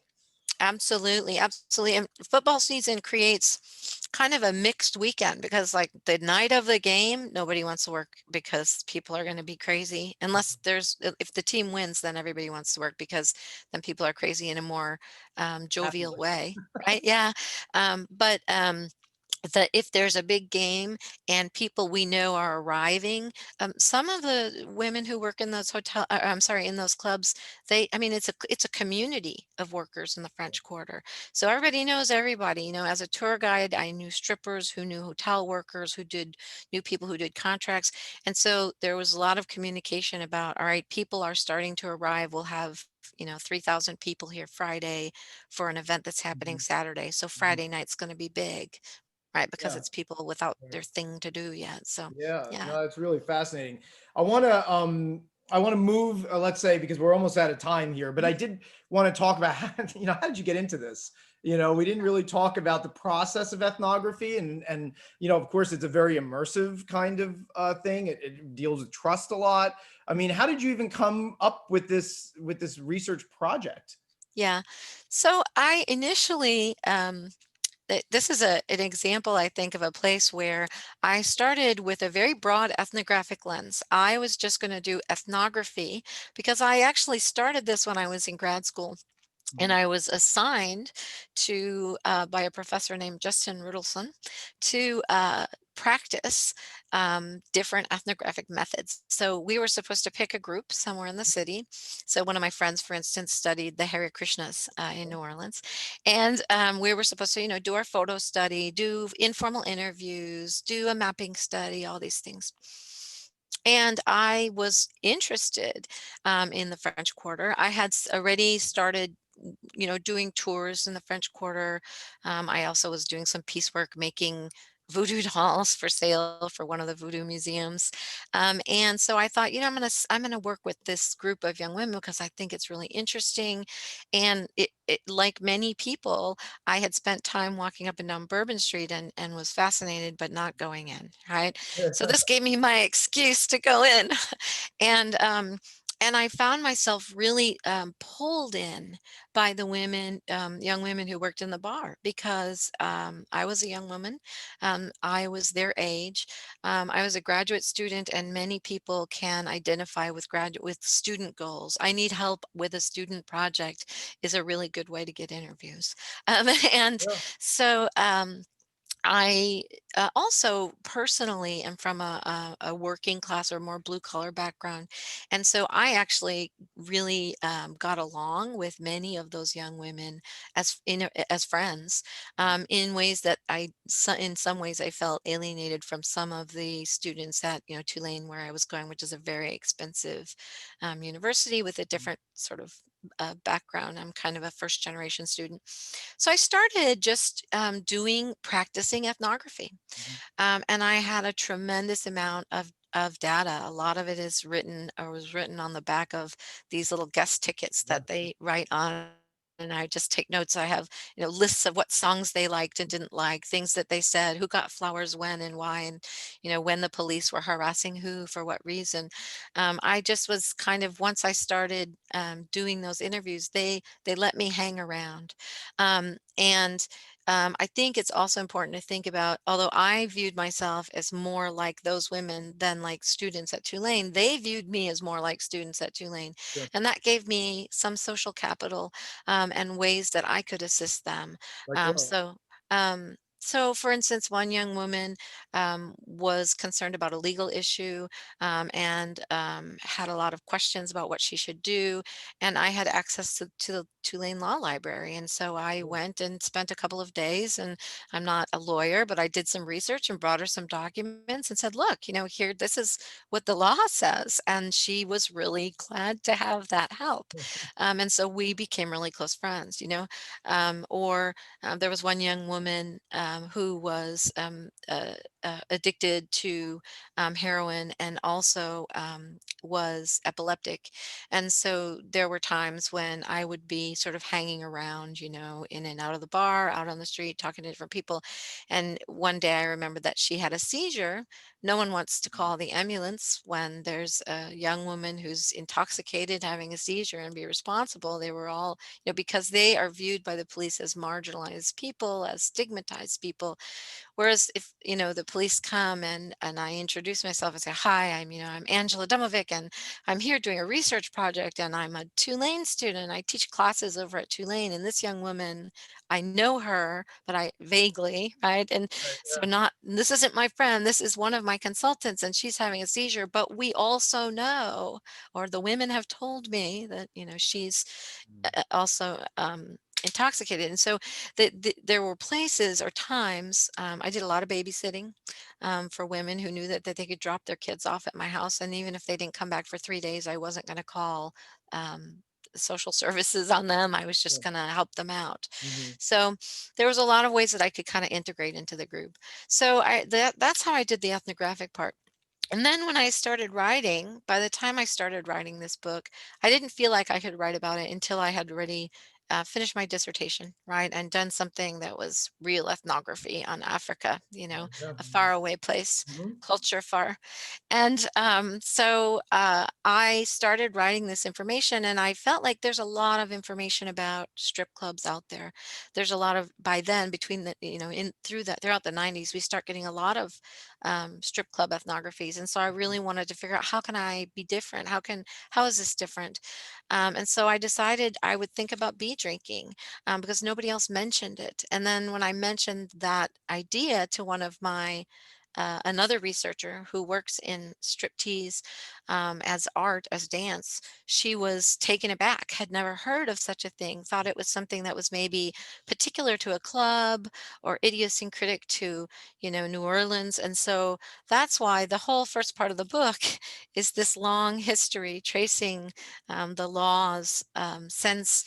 Absolutely, absolutely. And football season creates kind of a mixed weekend because, like, the night of the game, nobody wants to work because people are going to be crazy. Unless if the team wins, then everybody wants to work because then people are crazy in a more Happy jovial way. way, right? Yeah. But if there's a big game and people we know are arriving, some of the women who work in those I'm sorry, in those clubs, I mean, it's a community of workers in the French Quarter. So everybody knows everybody. As a tour guide, I knew strippers who knew hotel workers knew people who did contracts. And so there was a lot of communication about, all right, people are starting to arrive. We'll have 3,000 people here Friday for an event that's happening Mhm, Saturday. So mhm. Friday night's going to be big. Right, because Yeah. it's people without Right. their thing to do yet, so, Yeah, yeah. no, it's really fascinating. I want to move, let's say, because we're almost out of time here, but Mhm. I did want to talk about how did you get into this? We didn't really talk about the process of ethnography, and of course, it's a very immersive kind of thing. It deals with trust a lot. I mean, how did you even come up with this research project? Yeah. So I initially, this is an example, I think, of a place where I started with a very broad ethnographic lens. I was just gonna do ethnography because I actually started this when I was in grad school. And Mhm. I was assigned by a professor named Justin Riddleson to practice different ethnographic methods. So we were supposed to pick a group somewhere in the city. So one of my friends, for instance, studied the Hare Krishnas in New Orleans. And we were supposed to, do our photo study, do informal interviews, do a mapping study, all these things. And I was interested in the French Quarter. I had already started doing tours in the French Quarter. I also was doing some piecework making voodoo dolls for sale for one of the voodoo museums. And so I thought, I'm gonna work with this group of young women because I think it's really interesting. And like many people, I had spent time walking up and down Bourbon Street and was fascinated, but not going in, right? So this gave me my excuse to go in. And I found myself really pulled in by the women, young women who worked in the bar because I was a young woman. I was their age. I was a graduate student, and many people can identify with student goals. I need help with a student project is a really good way to get interviews. And Yeah. so I also personally am from a working class or more blue collar background. And so I actually really got along with many of those young women as friends in ways that in some ways I felt alienated from some of the students at, Tulane where I was going, which is a very expensive university with a different sort of background. I'm kind of a first generation student. So I started just practicing ethnography. Mhm. And I had a tremendous amount of data. A lot of it is written or was written on the back of these little guest tickets Yeah. that they write on. And I just take notes. I have, lists of what songs they liked and didn't like, things that they said, who got flowers when and why, and, when the police were harassing who for what reason. I just was kind of, once I started doing those interviews, they let me hang around. And I think it's also important to think about, although I viewed myself as more like those women than like students at Tulane, they viewed me as more like students at Tulane. Sure. And that gave me some social capital and ways that I could assist them. Like Um, what? so, um, So, for instance, one young woman was concerned about a legal issue and had a lot of questions about what she should do. And I had access to the Tulane Law Library. And so I went and spent a couple of days. And I'm not a lawyer, but I did some research and brought her some documents and said, look, here, this is what the law says. And she was really glad to have that help. And so we became really close friends, or there was one young woman who was addicted to heroin and also was epileptic. And so there were times when I would be sort of hanging around, in and out of the bar, out on the street, talking to different people. And one day I remembered that she had a seizure. No one wants to call the ambulance when there's a young woman who's intoxicated having a seizure and be responsible. They were all, because they are viewed by the police as marginalized people, as stigmatized people. Whereas if, the police come and I introduce myself and say, hi, I'm Angela Demovic, and I'm here doing a research project, and I'm a Tulane student. I teach classes over at Tulane, and this young woman, I know her, but I vaguely, right? And Right. so Yeah. this isn't my friend, this is one of my consultants, and she's having a seizure, but we also know, or the women have told me that, she's also intoxicated. And so there were places or times, I did a lot of babysitting for women who knew that they could drop their kids off at my house. And even if they didn't come back for 3 days, I wasn't going to call um, social services on them. I was Yeah. just going to help them out. Mhm. So there was a lot of ways that I could kind of integrate into the group. So that's how I did the ethnographic part. And then when I started writing, by the time I started writing this book, I didn't feel like I could write about it until I had already finished my dissertation, right? And done something that was real ethnography on Africa, Yeah. a faraway place, Mhm. culture far. And so I started writing this information, and I felt like there's a lot of information about strip clubs out there. There's a lot of, by then, between the, in through that, throughout the 90s, we start getting a lot of strip club ethnographies. And so I really wanted to figure out, how can I be different? How is this different? And so I decided I would think about bee drinking because nobody else mentioned it. And then when I mentioned that idea to one of my another researcher who works in striptease as art, as dance, she was taken aback, had never heard of such a thing, thought it was something that was maybe particular to a club or idiosyncratic to, New Orleans. And so that's why the whole first part of the book is this long history tracing the laws since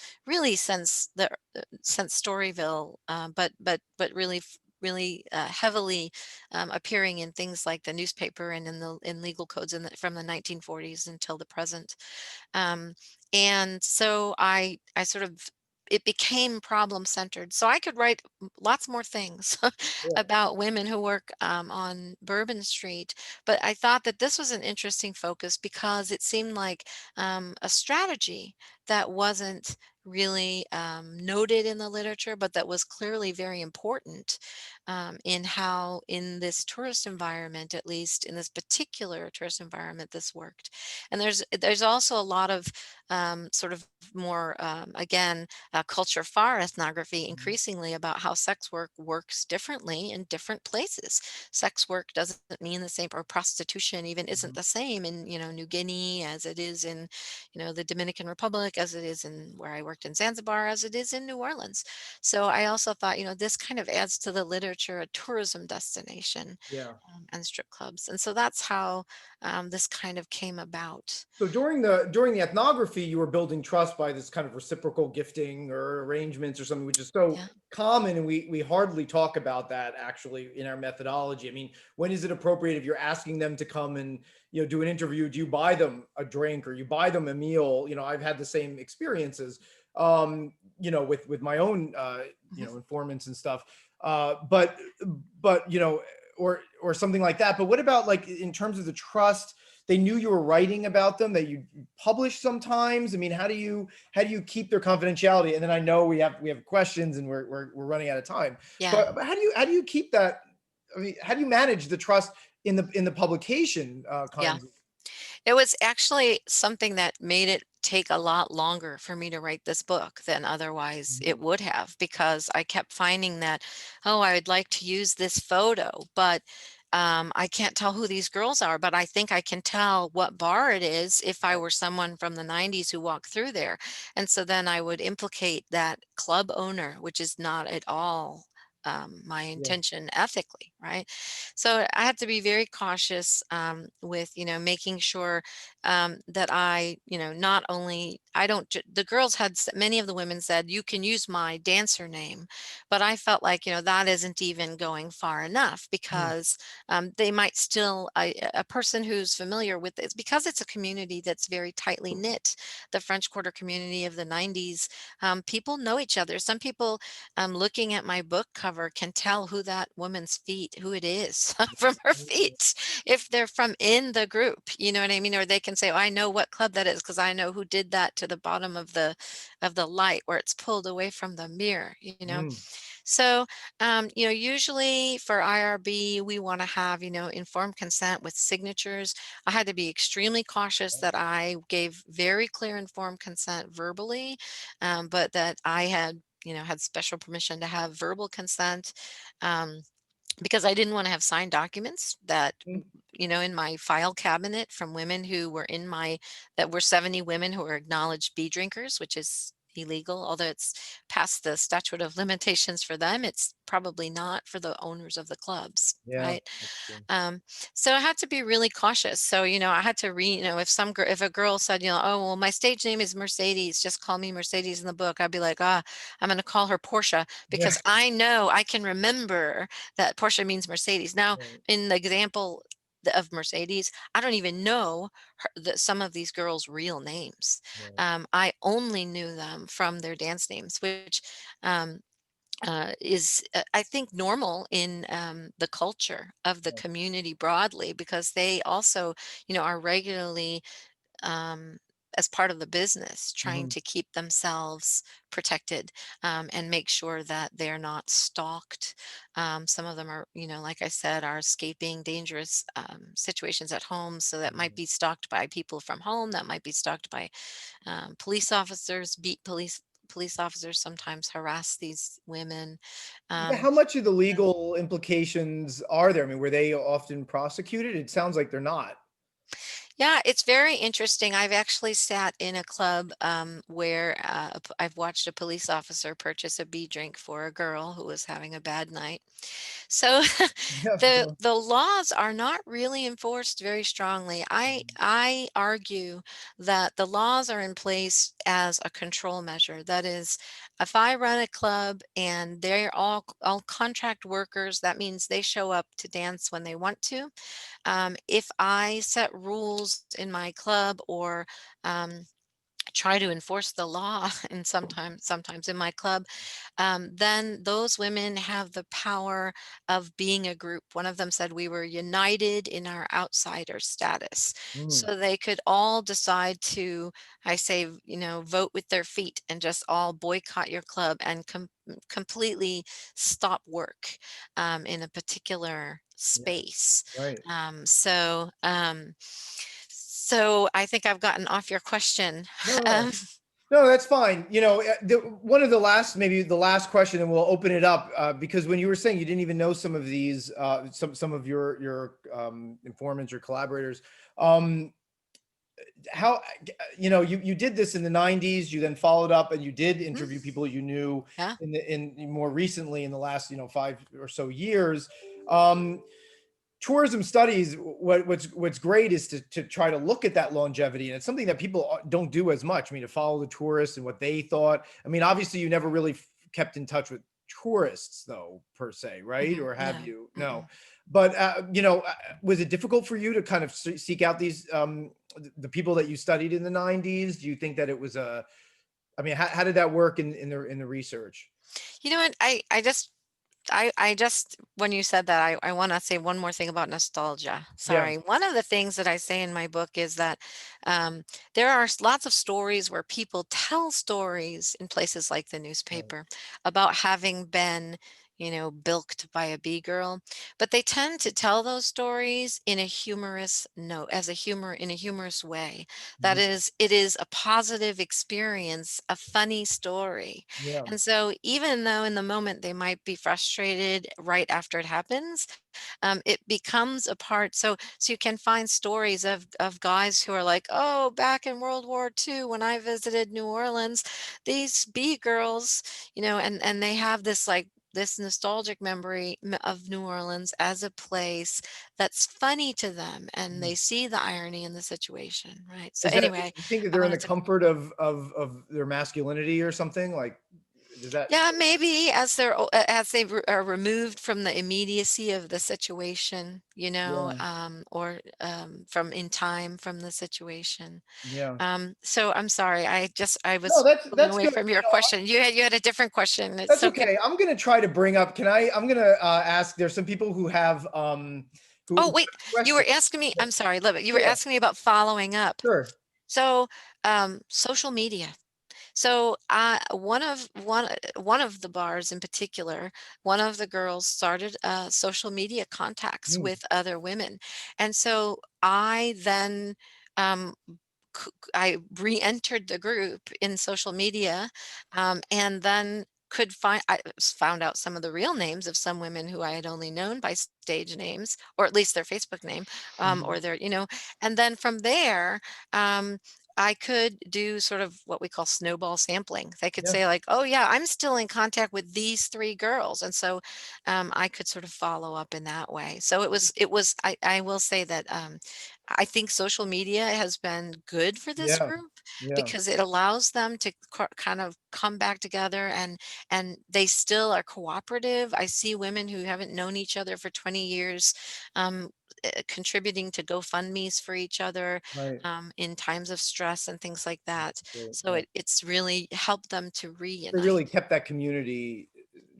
since Storyville, but really heavily appearing in things like the newspaper and in legal codes from the 1940s until the present. Um, and so I sort of, it became problem centered. So I could write lots more things Yeah. about women who work on Bourbon Street, but I thought that this was an interesting focus because it seemed like a strategy that wasn't really noted in the literature, but that was clearly very important in how, in this tourist environment, at least in this particular tourist environment, this worked. And there's also a lot of sort of more, again, culture far ethnography Mhm. increasingly about how sex work works differently in different places. Sex work doesn't mean the same, or prostitution even isn't Mhm. the same in, New Guinea as it is in, the Dominican Republic, as it is in where I worked in Zanzibar, as it is in New Orleans. So I also thought, this kind of adds to the literature, a tourism destination Yeah. and strip clubs. And so that's how this kind of came about. So during the ethnography, you were building trust by this kind of reciprocal gifting or arrangements or something, which is so Yeah. common, and we hardly talk about that actually in our methodology. I mean, when is it appropriate if you're asking them to come and do an interview? Do you buy them a drink or you buy them a meal? I've had the same experiences, with my own Mhm. informants and stuff. But or something like that. But what about, like, in terms of the trust? They knew you were writing about them, that you publish sometimes. I mean, how do you keep their confidentiality? And then I know we have questions and we're running out of time. Yeah. But how do you keep that? I mean, how do you manage the trust in the publication Yeah. kinds? It was actually something that made it take a lot longer for me to write this book than otherwise it Mhm. would have, because I kept finding that, oh, I would like to use this photo, but I can't tell who these girls are, but I think I can tell what bar it is if I Right. were someone from the 90s who walked through there. And so then I would implicate that club owner, which is not at all my Yeah. intention ethically, right? So I had to be very cautious with, making sure that I, not only I don't. The girls had many of the women said you can use my dancer name, but I felt like that isn't even going far enough, Mm. because they might still a person who's familiar with this, because it's a community that's very tightly knit. The French Quarter community of the 90s, people know each other. Some people looking at my book cover can tell who that woman's feet, who it is from her feet, if they're from in the group, you know what I mean? Or they can say, oh, I know what club that is because I know who did that to the bottom of the light where it's pulled away from the mirror. Mm. So, usually for IRB, we want to have, informed consent with signatures. I had to be extremely cautious that I gave very clear informed consent verbally, but that I had special permission to have verbal consent. Um, because I didn't want to have signed documents that, Mm. in my file cabinet from women who were that were 70 women who were acknowledged bee drinkers, which is illegal. Although it's past the statute of limitations for them, it's probably not for the owners of the clubs, Yeah, right? that's true. Um, so I had to be really cautious. So, I had to if a girl said, oh, well, my stage name is Mercedes, just call me Mercedes in the book, I'd be like, I'm going to call her Portia, Yeah. because I know I can remember that Portia means Mercedes. Now, Right. in the example of Mercedes, I don't even know some of these girls' real names. Right. I only knew them from their dance names, which um, is I think normal in the culture of the Right. community broadly, because they also, are regularly um, as part of the business trying Mhm. to keep themselves protected, and make sure that they're not stalked. Some of them are, like I said, are escaping dangerous situations at home. So that might Mhm. be stalked by people from home, that might be stalked by police officers. Beat police officers sometimes harass these women. Yeah, Um, how much of the yeah. legal implications are there? I mean, were they often prosecuted? It sounds like they're not. Yeah, it's very interesting. I've actually sat in a club where I've watched a police officer purchase a bee drink for a girl who was having a bad night. So Yeah, the sure. the laws are not really enforced very strongly. I argue that the laws are in place as a control measure. That is, if I run a club and they're all contract workers, that means they show up to dance when they want to. If I set rules in my club, or um, try to enforce the law and sometimes in my club, then those women have the power of being a group. One of them said we were united in our outsider status. Mm. So they could all decide to, I say, vote with their feet and just all boycott your club and completely stop work in a particular Yeah, space. right. So I think I've gotten off your question. No, no. Um, No, that's fine. One of the last, maybe the last question, and we'll open it up, because when you were saying you didn't even know some of these, some of your informants or collaborators, um, how, you did this in the '90s. You then followed up, and you did mhm, interview people you knew yeah. in more recently in the last 5 or so years. Um, Tourism studies, what's great is to try to look at that longevity, and it's something that people don't do as much. I mean, to follow the tourists and what they thought. I mean, obviously you never really kept in touch with tourists though, per se, right? Or have No. you? No. Mm-mm. But was it difficult for you to kind of seek out these the people that you studied in the '90s? Do you think that it was a, I mean, how did that work in the research? You know what? I just, when you said that, I want to say one more thing about nostalgia. Yeah. Sorry. One of the things that I say in my book is that there are lots of stories where people tell stories in places like the Right. newspaper about having been, bilked by a B-girl, but they tend to tell those stories in a humorous note, as a humor in a humorous way. That Mhm. is, it is a positive experience, a funny story. Yeah. And so even though in the moment they might be frustrated right after it happens, it becomes a part. So you can find stories of guys who are like, oh, back in World War II when I visited New Orleans, these B girls, and they have this like this nostalgic memory of New Orleans as a place that's funny to them, and Mhm. they see the irony in the situation, right? So Is that, anyway, you think that I they're in the wanted to. comfort of their masculinity or something? Like, does that? Yeah, maybe as as they are removed from the immediacy of the situation, Yeah. or from in time from the situation. Yeah. So I'm sorry, I No, was pulling that's away good. from your question. You had a different question. It's That's so good. okay. I'm gonna try to bring up. I'm gonna ask. There's some people who have Oh, who wait, have you were questions. asking me. Yeah. I'm sorry, love it. You were Yeah. asking me about following up. Sure. So, social media. So, one of the bars in particular, one of the girls started social media contacts Mm, with other women, and so I then um, I re-entered the group in social media, and then found out some of the real names of some women who I had only known by stage names, or at least their Facebook name, mhm. or and then from there. Um, I could do sort of what we call snowball sampling. They could Yeah. say like, "Oh yeah, I'm still in contact with these three girls," and so I could sort of follow up in that way. So it was. I will say that I think social media has been good for this Yeah. group Yeah. because it allows them to kind of come back together, and they still are cooperative. I see women who haven't known each other for 20 years um, contributing to GoFundMe's for each other Right. in times of stress and things like that. Great. So Yeah. it's really helped them to They really reunite. kept that community,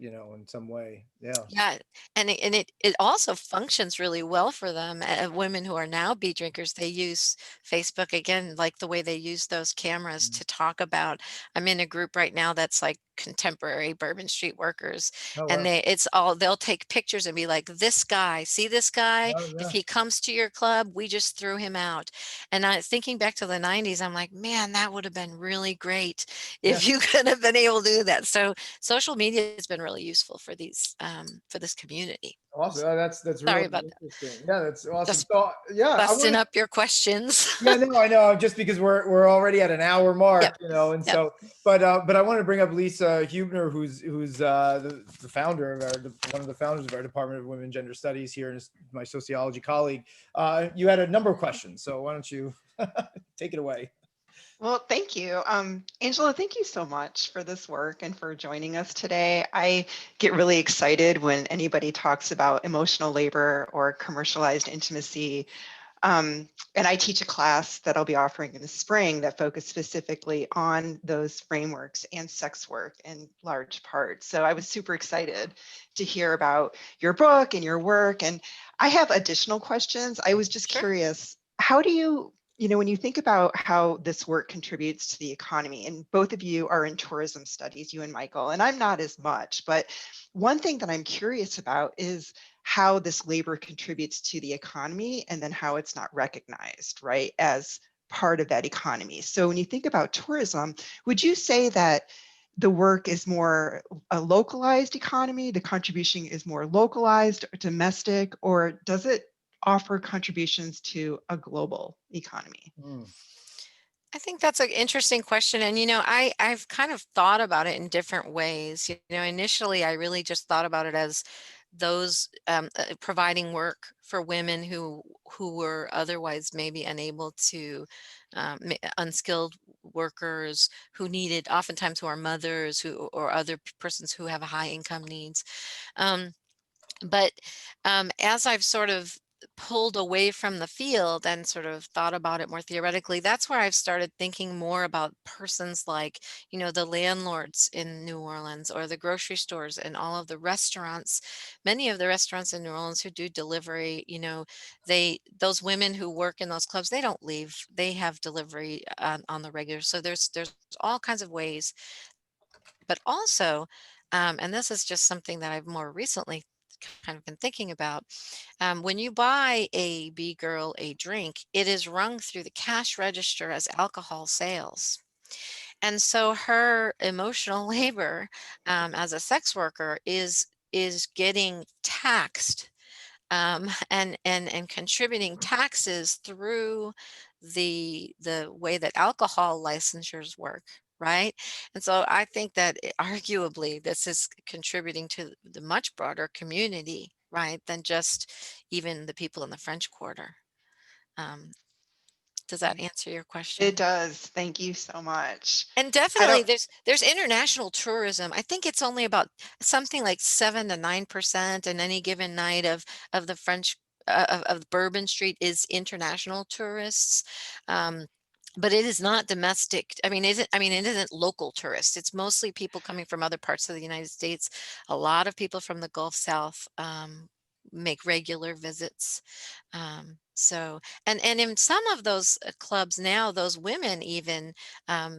in some way. Yeah. Yeah, and it also functions really well for them. Women who are now beer drinkers, they use Facebook again, like the way they use those cameras Mm. to talk about. I'm in a group right now that's like contemporary Bourbon Street workers, Oh and wow. they'll take pictures and be like, "This guy, see this guy? Oh If yeah. he comes to your club, we just threw him out." And I thinking back to the 90s, I'm like, "Man, that would have been really great Yeah. if you could have been able to do that." So social media has been really useful for this community. Awesome. Oh, that's Sorry really about that. interesting. Yeah, that's awesome. Just So yeah, I busting want to. up your questions. Yeah, no, I know. Just because we're already at an hour Yep. mark, and Yep. so, but I want to bring up Lisa Hubner, who's the founder of one of the founders of our Department of Women and Gender Studies here, and is my sociology colleague. You had a number of questions, so why don't you take it away? Well, thank you. Angela, thank you so much for this work and for joining us today. I get really excited when anybody talks about emotional labor or commercialized intimacy. And I teach a class that I'll be offering in the spring that focus specifically on those frameworks and sex work in large part. So I was super excited to hear about your book and your work. And I have additional questions. I was just Sure. curious, how do you, when you think about how this work contributes to the economy, and both of you are in tourism studies, you and Michael, and I'm not as much, but one thing that I'm curious about is how this labor contributes to the economy and then how it's not recognized, right, as part of that economy. So when you think about tourism, would you say that the work is more a localized economy, the contribution is more localized, or domestic, or does it offer contributions to a global economy? Mm, I think that's an interesting question. And, I've kind of thought about it in different ways. Initially, I really just thought about it as those providing work for women who were otherwise maybe unable to, unskilled workers who needed, oftentimes who are mothers who or other persons who have high income needs. Um, but as I've sort of pulled away from the field and sort of thought about it more theoretically, that's where I've started thinking more about persons like, the landlords in New Orleans or the grocery stores and all of the restaurants. Many of the restaurants in New Orleans who do delivery, those women who work in those clubs, they don't leave. They have delivery on the regular. So there's all kinds of ways, but also And this is just something that I've more recently kind of been thinking about. When you buy a B girl a drink, it is rung through the cash register as alcohol sales. And so her emotional labor as a sex worker is getting taxed, and contributing taxes through the way that alcohol licensures work, right? And so I think that arguably this is contributing to the much broader community, right, than just even the people in the French Quarter. Um, does that answer your It question? does. Thank you so much. And I definitely don't, there's international tourism. I think it's only about something like 7 to 9% in any given night of the French of Bourbon Street is international tourists. Um, but it is not domestic. It isn't local tourists. It's mostly people coming from other parts of the United States. A lot of people from the Gulf South make regular visits. And in some of those clubs now, those women even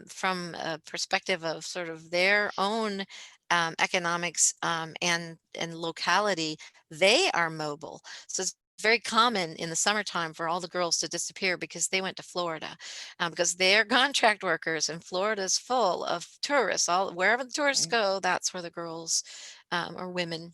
from a perspective of sort of their own economics and locality, they are mobile. So it's very common in the summertime for all the girls to disappear because they went to Florida, because they're contract workers and Florida's full of tourists. All wherever the tourists go, that's where the girls or women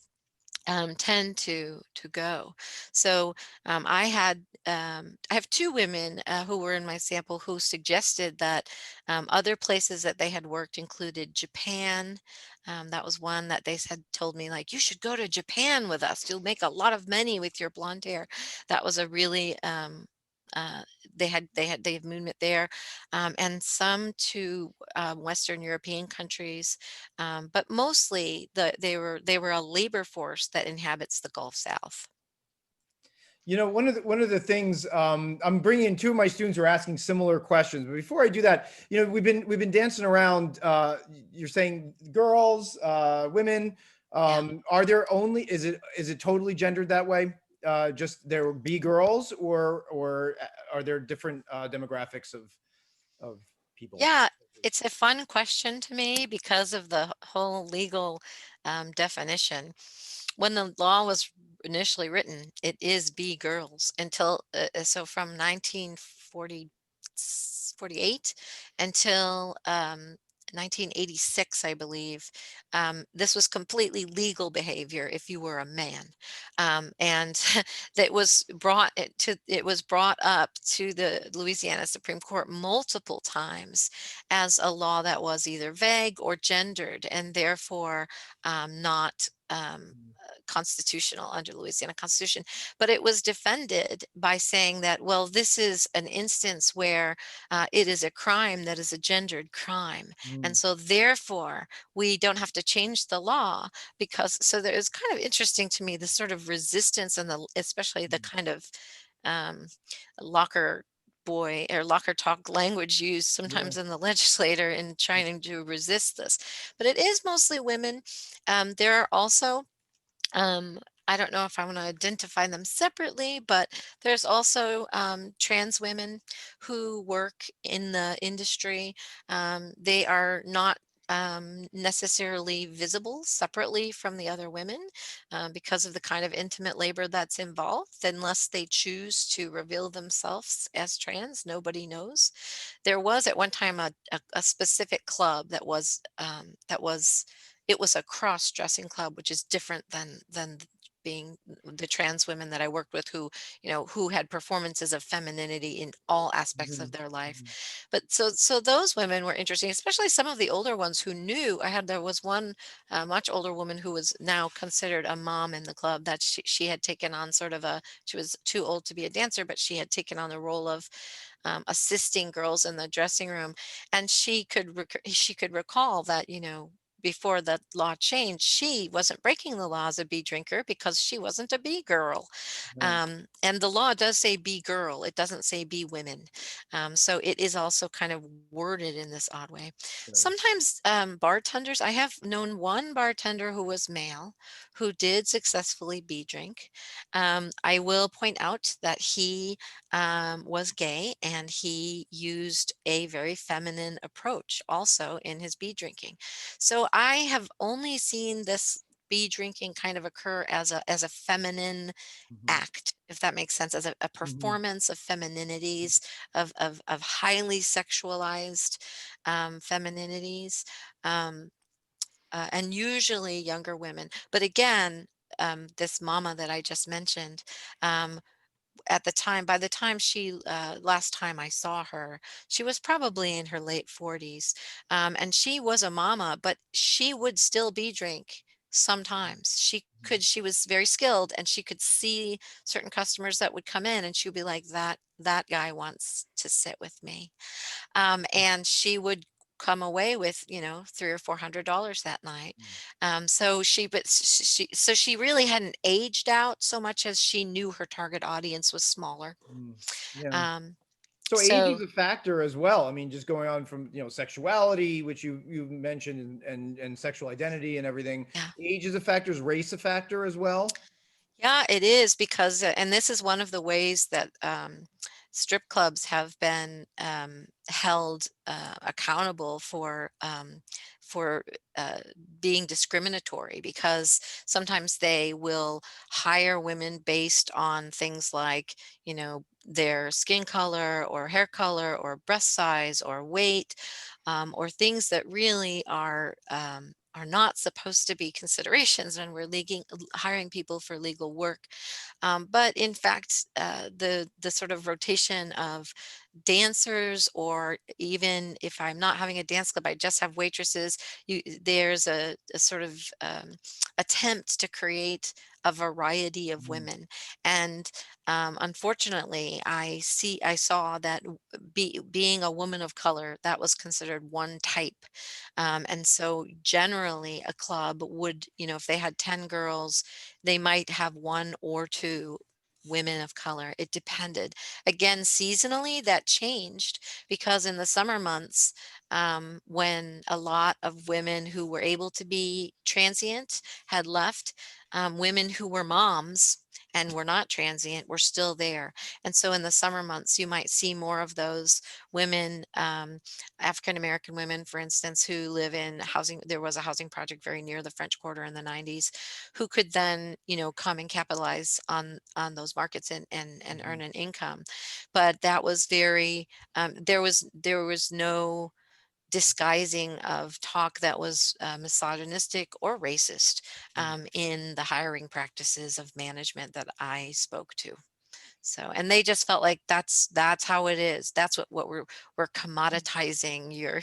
tend to go. So I have two women who were in my sample who suggested that other places that they had worked included Japan. That was one that they had told me, like, you should go to Japan with us. You'll make a lot of money with your blonde hair. That was a really uh, they have movement there, and some to Western European countries, but mostly they were a labor force that inhabits the Gulf South. One of the things, I'm bringing in two of my students who are asking similar questions. But before I do that, we've been dancing around. You're saying girls, women. Yeah. Is it totally gendered that way? Just there will be girls, or are there different demographics of people? Yeah, it's a fun question to me because of the whole legal definition. When the law was initially written, it is B girls until so from 1948 until 1986, I believe. This was completely legal behavior if you were a man, and that was it was brought up to the Louisiana Supreme Court multiple times as a law that was either vague or gendered and therefore not constitutional under Louisiana Constitution. But it was defended by saying that, well, this is an instance where it is a crime that is a gendered crime. And Mm, so therefore we don't have to change the law, because so that it's kind of interesting to me, the sort of resistance and especially the mm, kind of um, locker boy or locker talk language used yeah. sometimes in the legislature in trying to resist this. But it is mostly women. There are also um, I don't know if I want to identify them separately, but there's also trans women who work in the industry. They are not necessarily visible separately from the other women because of the kind of intimate labor that's involved. Unless they choose to reveal themselves as trans, nobody knows. There was at one time a specific club that was it was a cross-dressing club, which is different than being the trans women that I worked with who had performances of femininity in all aspects of Mhm, their life. mhm, But so those women were interesting, especially some of the older ones who knew. There was one much older woman who was now considered a mom in the club, that she had taken on sort of she was too old to be a dancer, but she had taken on the role of assisting girls in the dressing room. And she could recall that, before the law changed, she wasn't breaking the law as a bee drinker because she wasn't a bee girl. right, And the law does say bee girl, it doesn't say bee women. So it is also kind of worded in this odd way. right. Sometimes bartenders, I have known one bartender who was male who did successfully bee drink. I will point out that he was gay and he used a very feminine approach also in his bee drinking. So I have only seen this bee drinking kind of occur as a feminine Mhm. act, if that makes sense, as a Mhm. performance of femininities, of highly sexualized femininities, um, and usually younger women. But again, this mama that I just mentioned, um, at the time, by the time she, last time I saw her, she was probably in her late 40s. And she was a mama, but she would still bee drink sometimes. She was very skilled and she could see certain customers that would come in and she would be like, that guy wants to sit with me. And she would come away with, three or $400 that night. So she really hadn't aged out so much as she knew her target audience was smaller. Mm. Yeah. Um, So age is so a factor as well. I mean, just going on from, sexuality, which you mentioned, and sexual identity and everything. yeah. Age is a factor. Is race a factor as well? Yeah, it is because, and this is one of the ways that strip clubs have been held accountable for uh, being discriminatory, because sometimes they will hire women based on things like, their skin color or hair color or breast size or weight, or things that really are not supposed to be considerations when we're hiring people for legal work. But in fact, the sort of rotation of dancers, or even if I'm not having a dance club, I just have waitresses. There's a sort of attempt to create a variety of Mhm. women, and unfortunately, I saw that being a woman of color, that was considered one type. And so generally a club would, if they had 10 girls, they might have one or two women of color. It depended. Again, seasonally, that changed, because in the summer months, when a lot of women who were able to be transient had left, women who were moms and were not transient were still there. And so in the summer months, you might see more of those women, African American women, for instance, who live in housing. There was a housing project very near the French Quarter in the 90s, who could then, come and capitalize on those markets and earn Mhm. an income. But that was very, there was no disguising of talk that was misogynistic or racist Mhm. in the hiring practices of management that I spoke to. So, and they just felt like that's how it is. That's what we're commoditizing your,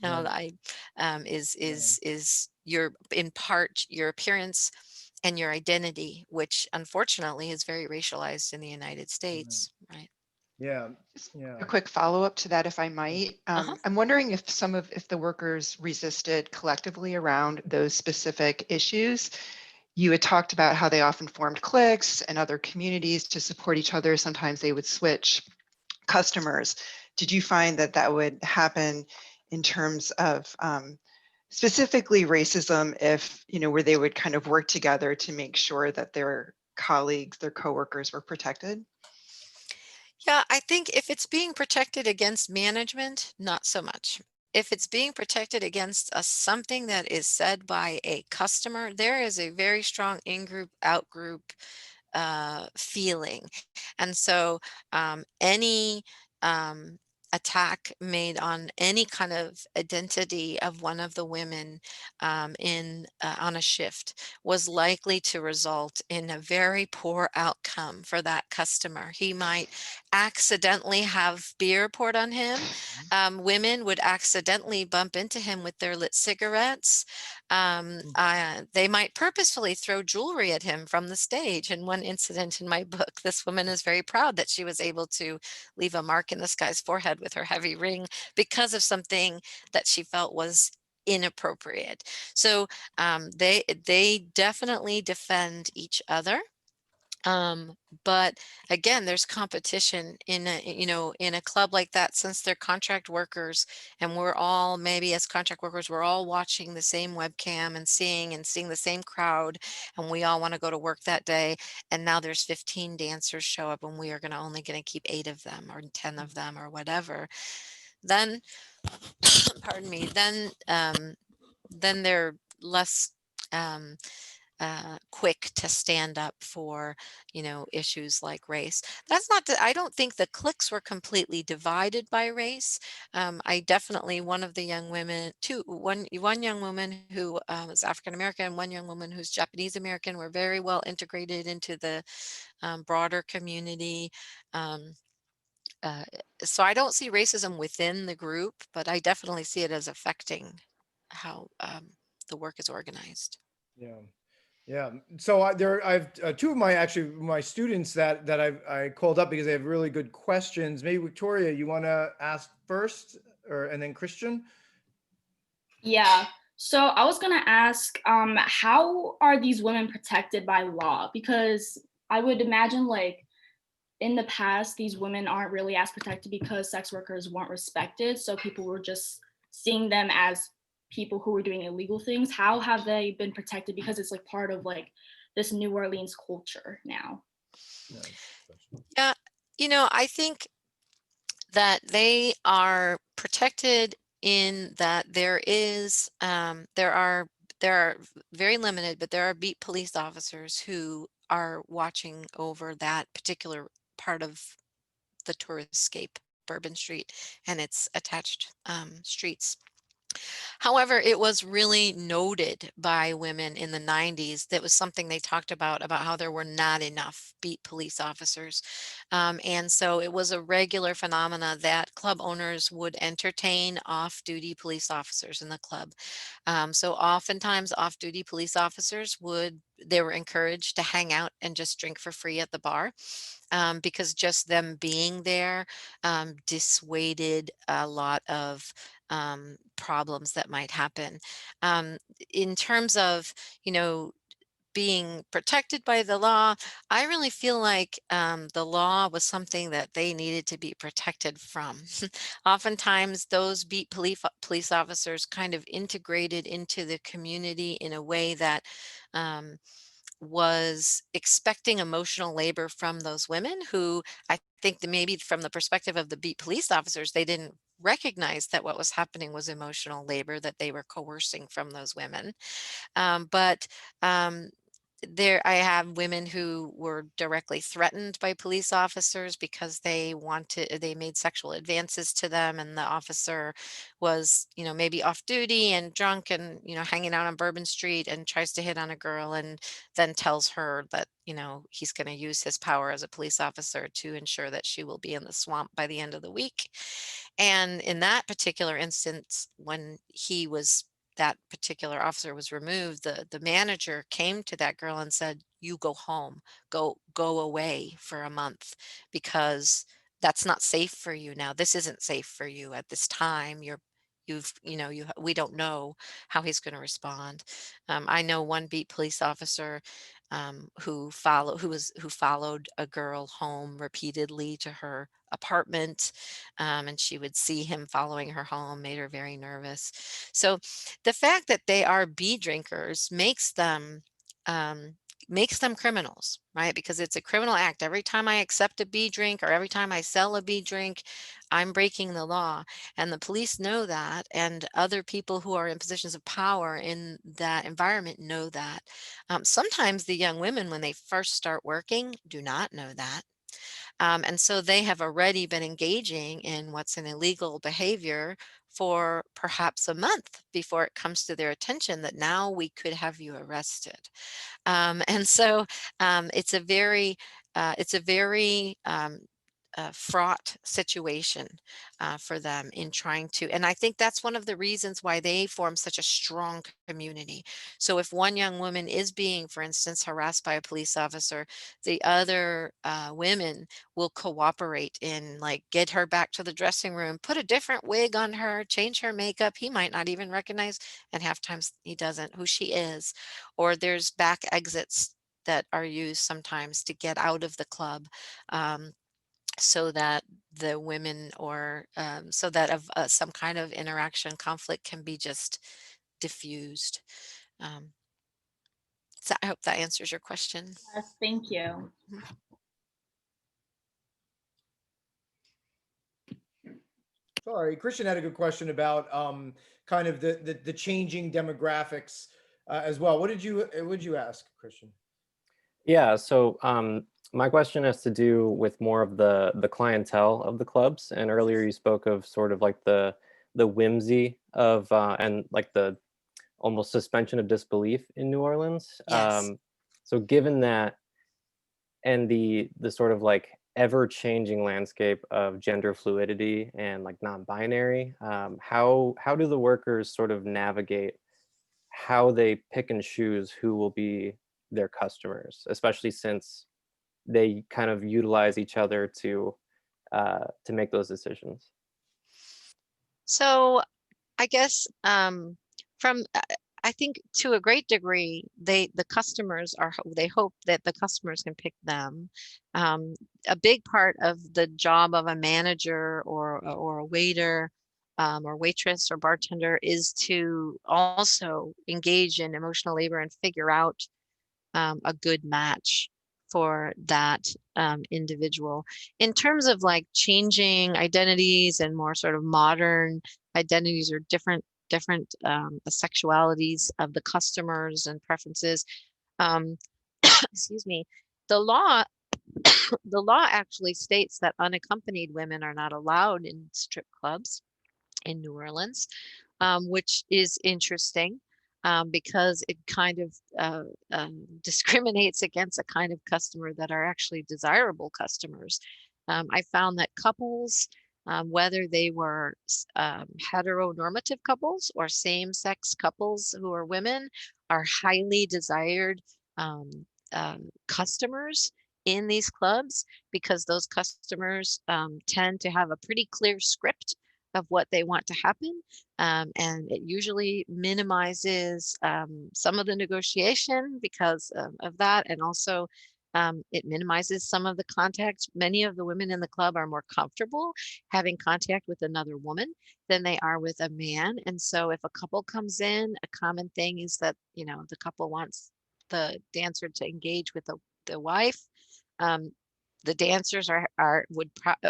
Right. I Yeah. is your, in part, your appearance and your identity, which unfortunately is very racialized in the United Right. States, right? Yeah. Just a Yeah. quick follow-up to that, if I might. Uh-huh. I'm wondering if the workers resisted collectively around those specific issues. You had talked about how they often formed cliques and other communities to support each other. Sometimes they would switch customers. Did you find that that would happen in terms of specifically racism, if, where they would kind of work together to make sure that their colleagues, their coworkers were protected? Yeah, I think if it's being protected against management, not so much. If it's being protected against something that is said by a customer, there is a very strong in-group, out-group feeling. And so any um, attack made on any kind of identity of one of the women in on a shift was likely to result in a very poor outcome for that customer. He might accidentally have beer poured on him. Women would accidentally bump into him with their lit cigarettes. Mhm. They might purposefully throw jewelry at him from the stage. In one incident in my book, this woman is very proud that she was able to leave a mark in this guy's forehead with her heavy ring because of something that she felt was inappropriate. So they definitely defend each other. Um, but again, there's competition in in a club like that, since they're contract workers, and we're all, maybe as contract workers, we're all watching the same webcam and seeing the same crowd, and we all want to go to work that day. And now there's 15 dancers show up, and we are only going to keep 8 of them or 10 of them or whatever. Then, pardon me, then then they're less quick to stand up for, issues like race. That's not to, I don't think the cliques were completely divided by race. I definitely, one of the young women, one young woman who was African American, one young woman who's Japanese American, were very well integrated into the broader community. Um, uh, so I don't see racism within the group, but I definitely see it as affecting how the work is organized. Yeah. Yeah. So I've two of my students that I called up because they have really good questions. Maybe Victoria, you want to ask first, and then Christian? Yeah. So I was gonna ask, how are these women protected by law? Because I would imagine, like, in the past, these women aren't really as protected because sex workers weren't respected. So people were just seeing them as people who were doing illegal things. How have they been protected? Because it's like part of like this New Orleans culture now. Yeah, I think that they are protected in that there are very limited, but there are beat police officers who are watching over that particular part of the touristscape, Bourbon Street, and its attached streets. However, it was really noted by women in the 90s. That was something they talked about how there were not enough beat police officers. And so it was a regular phenomena that club owners would entertain off-duty police officers in the club. So oftentimes off-duty police officers they were encouraged to hang out and just drink for free at the bar. Because just them being there dissuaded a lot of problems that might happen. In terms of, being protected by the law, I really feel like the law was something that they needed to be protected from. Oftentimes, those beat police officers kind of integrated into the community in a way that was expecting emotional labor from those women who I think that maybe from the perspective of the beat police officers, they didn't recognize that what was happening was emotional labor that they were coercing from those women. But there I have women who were directly threatened by police officers because they made sexual advances to them, and the officer was, maybe off duty and drunk and, hanging out on Bourbon Street and tries to hit on a girl and then tells her that, he's going to use his power as a police officer to ensure that she will be in the swamp by the end of the week. And in that particular instance, when that particular officer was removed, the manager came to that girl and said, "You go home, go away for a month, because that's not safe for you now. This isn't safe for you at this time. We don't know how he's going to respond." I know one beat police officer who followed a girl home repeatedly to her apartment, and she would see him following her home, made her very nervous. So the fact that they are bee drinkers um, makes them criminals, right? Because it's a criminal act. Every time I accept a bee drink or every time I sell a bee drink, I'm breaking the law. And the police know that, and other people who are in positions of power in that environment know that. Sometimes the young women, when they first start working, do not know that. And so they have already been engaging in what's an illegal behavior for perhaps a month before it comes to their attention that now we could have you arrested. And so it's a very fraught situation for them in trying to, and I think that's one of the reasons why they form such a strong community. So if one young woman is being, for instance, harassed by a police officer, the other women will cooperate in, like, get her back to the dressing room, put a different wig on her, change her makeup. He might not even recognize, and half times he doesn't, who she is. Or there's back exits that are used sometimes to get out of the club. So that the women, or so that of some kind of interaction conflict can be just diffused. Um, so I hope that answers your question. Yes, thank you. Mhm. Sorry, Christian had a good question about kind of the changing demographics as well. What did you ask, Christian? Yeah, so my question has to do with more of the clientele of the clubs. And earlier you spoke of sort of like the whimsy of and like the almost suspension of disbelief in New Orleans. Yes. So given that and the sort of like ever-changing landscape of gender fluidity and like non-binary, how do the workers sort of navigate how they pick and choose who will be their customers, especially since they kind of utilize each other to make those decisions? So I guess from I think to a great degree, the customers they hope that the customers can pick them. A big part of the job of a manager or a waiter or waitress or bartender is to also engage in emotional labor and figure out a good match for that individual. In terms of like changing identities and more sort of modern identities or different sexualities of the customers and preferences, um, excuse me, the law the law actually states that unaccompanied women are not allowed in strip clubs in New Orleans, which is interesting because it kind of discriminates against a kind of customer that are actually desirable customers. I found that couples, whether they were heteronormative couples or same-sex couples who are women, are highly desired um, customers in these clubs because those customers tend to have a pretty clear script of what they want to happen. And it usually minimizes some of the negotiation because of that. And also it minimizes some of the contact. Many of the women in the club are more comfortable having contact with another woman than they are with a man. And so if a couple comes in, a common thing is that, you know, the couple wants the dancer to engage with the wife. Um, the dancers are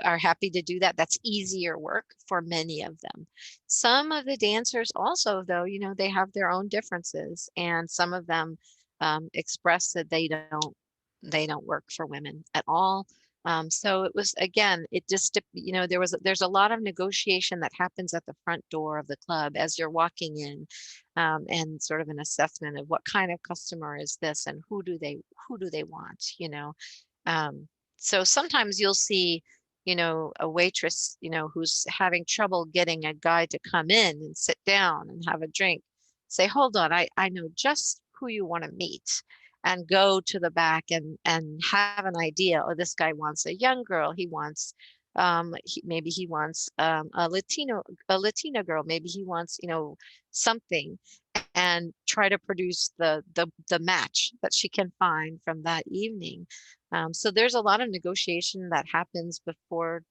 happy to do that. That's easier work for many of them. Some of the dancers also, though, you know, they have their own differences, and some of them express that they don't work for women at all. So it was, again, it just, you know, there's a lot of negotiation that happens at the front door of the club as you're walking in, and sort of an assessment of what kind of customer is this and who do they want, you know. So sometimes you'll see, you know, a waitress, you know, who's having trouble getting a guy to come in and sit down and have a drink, say, hold on, I know just who you want to meet, and go to the back and have an idea. Oh, this guy wants a young girl. He wants, maybe he wants a Latina girl. Maybe he wants, you know, something, and try to produce the match that she can find from that evening. So there's a lot of negotiation that happens for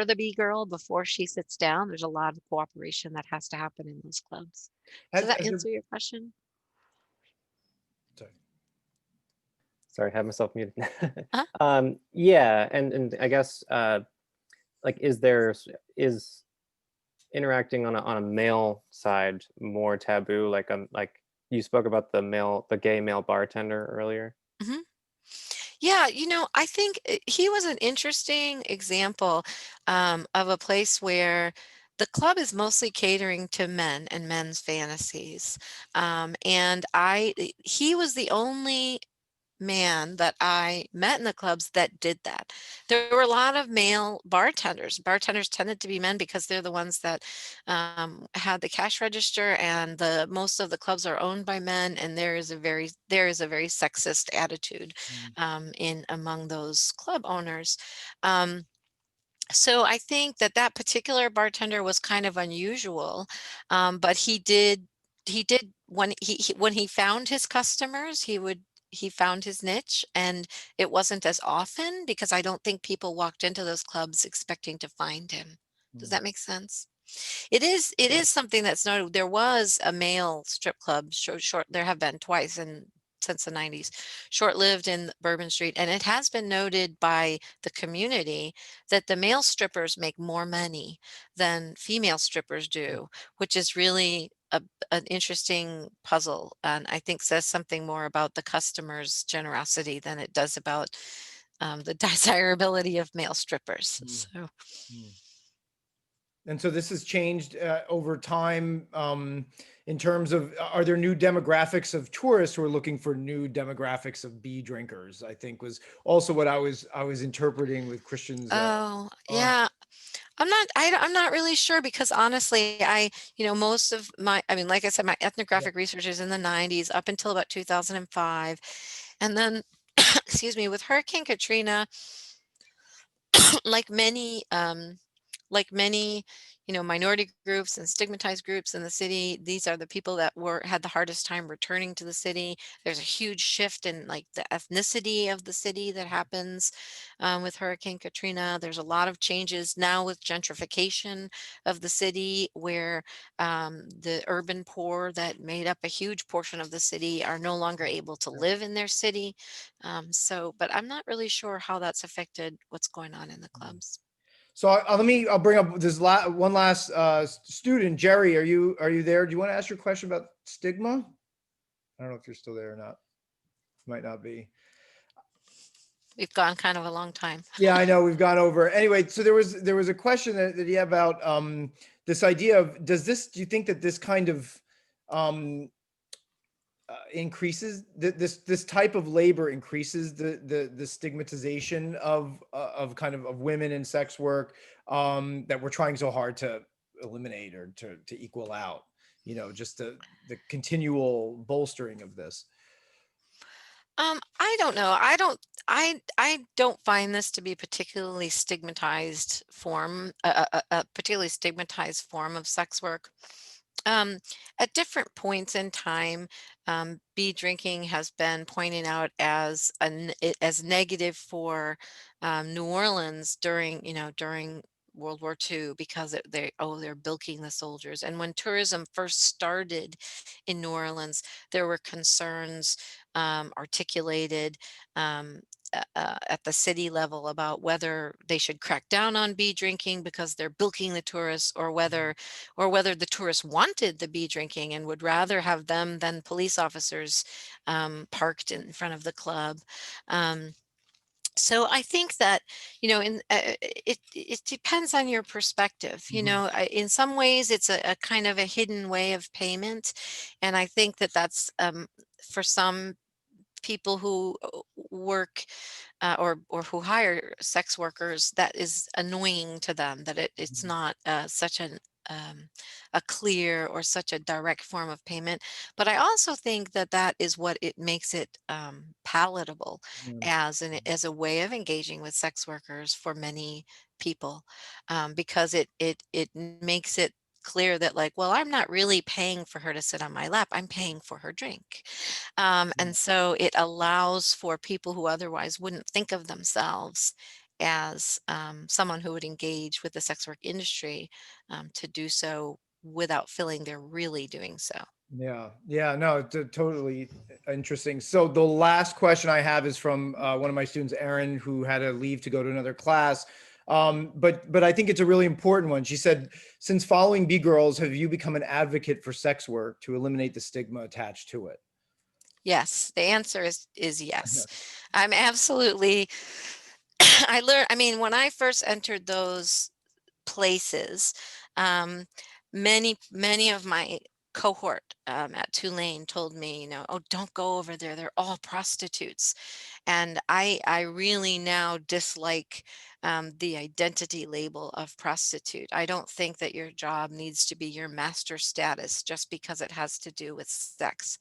the B-girl before she sits down. There's a lot of cooperation that has to happen in those clubs. Does that answer your question? Sorry, I have myself muted. Uh-huh. Yeah, and I guess like is interacting on a male side more taboo? Like you spoke about the gay male bartender earlier. Mhm. Yeah, you know, I think he was an interesting example of a place where the club is mostly catering to men and men's fantasies. And he was the only man that I met in the clubs that did that. There were a lot of male bartenders. Bartenders tended to be men because they're the ones that had the cash register, and most of the clubs are owned by men, and there is a very sexist attitude in among those club owners. Um, so I think that particular bartender was kind of unusual, but he did when he found his customers, he found his niche, and it wasn't as often because I don't think people walked into those clubs expecting to find him. Does that make sense? It is something that's noted. There was a male strip club, short, there have been twice in since the 90s, short-lived in Bourbon Street. And it has been noted by the community that the male strippers make more money than female strippers do, which is really an interesting puzzle, and I think says something more about the customer's generosity than it does about the desirability of male strippers. So. And so this has changed over time in terms of, are there new demographics of tourists who are looking for new demographics of bee drinkers? I think was also what I was interpreting with Christian's. Oh, yeah. I'm not really sure because honestly, most of my, I mean, like I said, my ethnographic research is in the 90s up until about 2005. And then, excuse me, with Hurricane Katrina, like many, like many, minority groups and stigmatized groups in the city, these are the people that had the hardest time returning to the city. There's a huge shift in like the ethnicity of the city that happens with Hurricane Katrina. There's a lot of changes now with gentrification of the city, where the urban poor that made up a huge portion of the city are no longer able to live in their city. But I'm not really sure how that's affected what's going on in the clubs. So I'll bring up this one last student. Jerry, are you there? Do you want to ask your question about stigma? I don't know if you're still there or not. Might not be. We've gone kind of a long time. Yeah, I know we've gone over. Anyway, so there was a question that you have about this idea of, do you think that this kind of increases this type of labor increases the stigmatization of women in sex work that we're trying so hard to eliminate or to equal out, just the continual bolstering of this? I don't know. I don't find this to be particularly stigmatized form, a particularly stigmatized form of sex work. At different points in time, bee drinking has been pointed out as as negative for New Orleans during World War II, because they're bilking the soldiers. And when tourism first started in New Orleans, there were concerns articulated at the city level about whether they should crack down on bee drinking because they're bilking the tourists, or whether the tourists wanted the bee drinking and would rather have them than police officers parked in front of the club. So I think that, it depends on your perspective. In some ways it's a kind of a hidden way of payment. And I think that that's for some people who work or who hire sex workers, that is annoying to them, that it's not such a clear or such a direct form of payment. But I also think that that is what it makes it palatable as a way of engaging with sex workers for many people, because it makes it clear that, like, well, I'm not really paying for her to sit on my lap, I'm paying for her drink. And so it allows for people who otherwise wouldn't think of themselves as someone who would engage with the sex work industry to do so without feeling they're really doing so. Yeah, no, totally interesting. So the last question I have is from one of my students, Erin, who had to leave to go to another class. But I think it's a really important one. She said, since following Bee Girls, have you become an advocate for sex work to eliminate the stigma attached to it? Yes, the answer is yes. I'm absolutely, I mean, when I first entered those places, many of my cohort at Tulane told me, oh, don't go over there, they're all prostitutes. And I really now dislike the identity label of prostitute. I don't think that your job needs to be your master status just because it has to do with sex.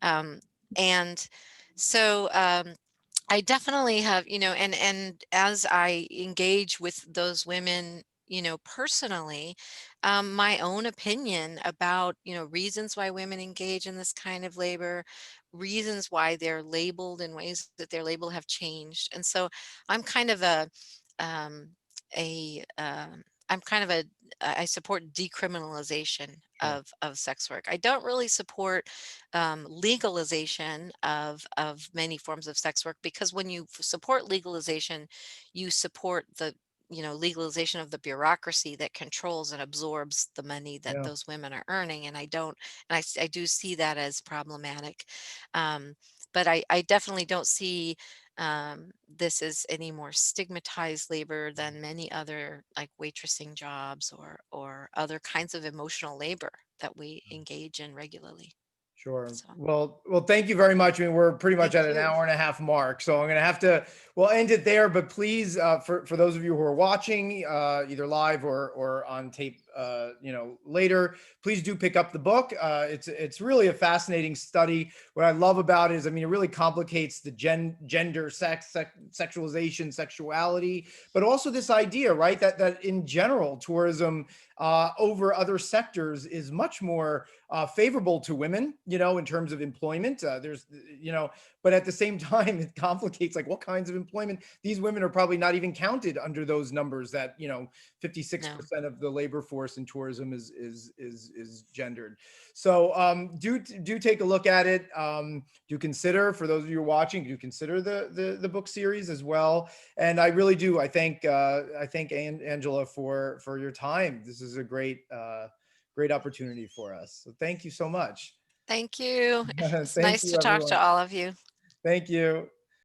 And so I definitely have, and as I engage with those women, personally, my own opinion about, reasons why women engage in this kind of labor, reasons why they're labeled in ways that their label have changed. And so I'm kind of a I'm kind of I support decriminalization Sure. of sex work. I don't really support legalization of many forms of sex work, because when you support legalization, you support the legalization of the bureaucracy that controls and absorbs the money that Yeah. those women are earning, and I don't, and I do see that as problematic. Um, but I definitely don't see this is any more stigmatized labor than many other, like waitressing jobs or other kinds of emotional labor that we engage in regularly. Sure. So Well, thank you very much. I mean, we're pretty much Thank at an you. hour and a half mark, so I'm gonna have to, we'll end it there. But please, for those of you who are watching, either live or on tape, later, please do pick up the book. It's really a fascinating study. What I love about it is, I mean, it really complicates the gender, sexualization, sexuality, but also this idea, right, that in general, tourism over other sectors is much more favorable to women, in terms of employment. But at the same time, it complicates, like, what kinds of employment. These women are probably not even counted under those numbers that, 56% no. of the labor force in tourism is gendered. So do take a look at it. Do consider, for those of you watching, do consider the book series as well. And I really do. I thank Angela for your time. This is a great opportunity for us. So thank you so much. Thank you. It's Thank nice you, to talk everyone. to all of you. Thank you.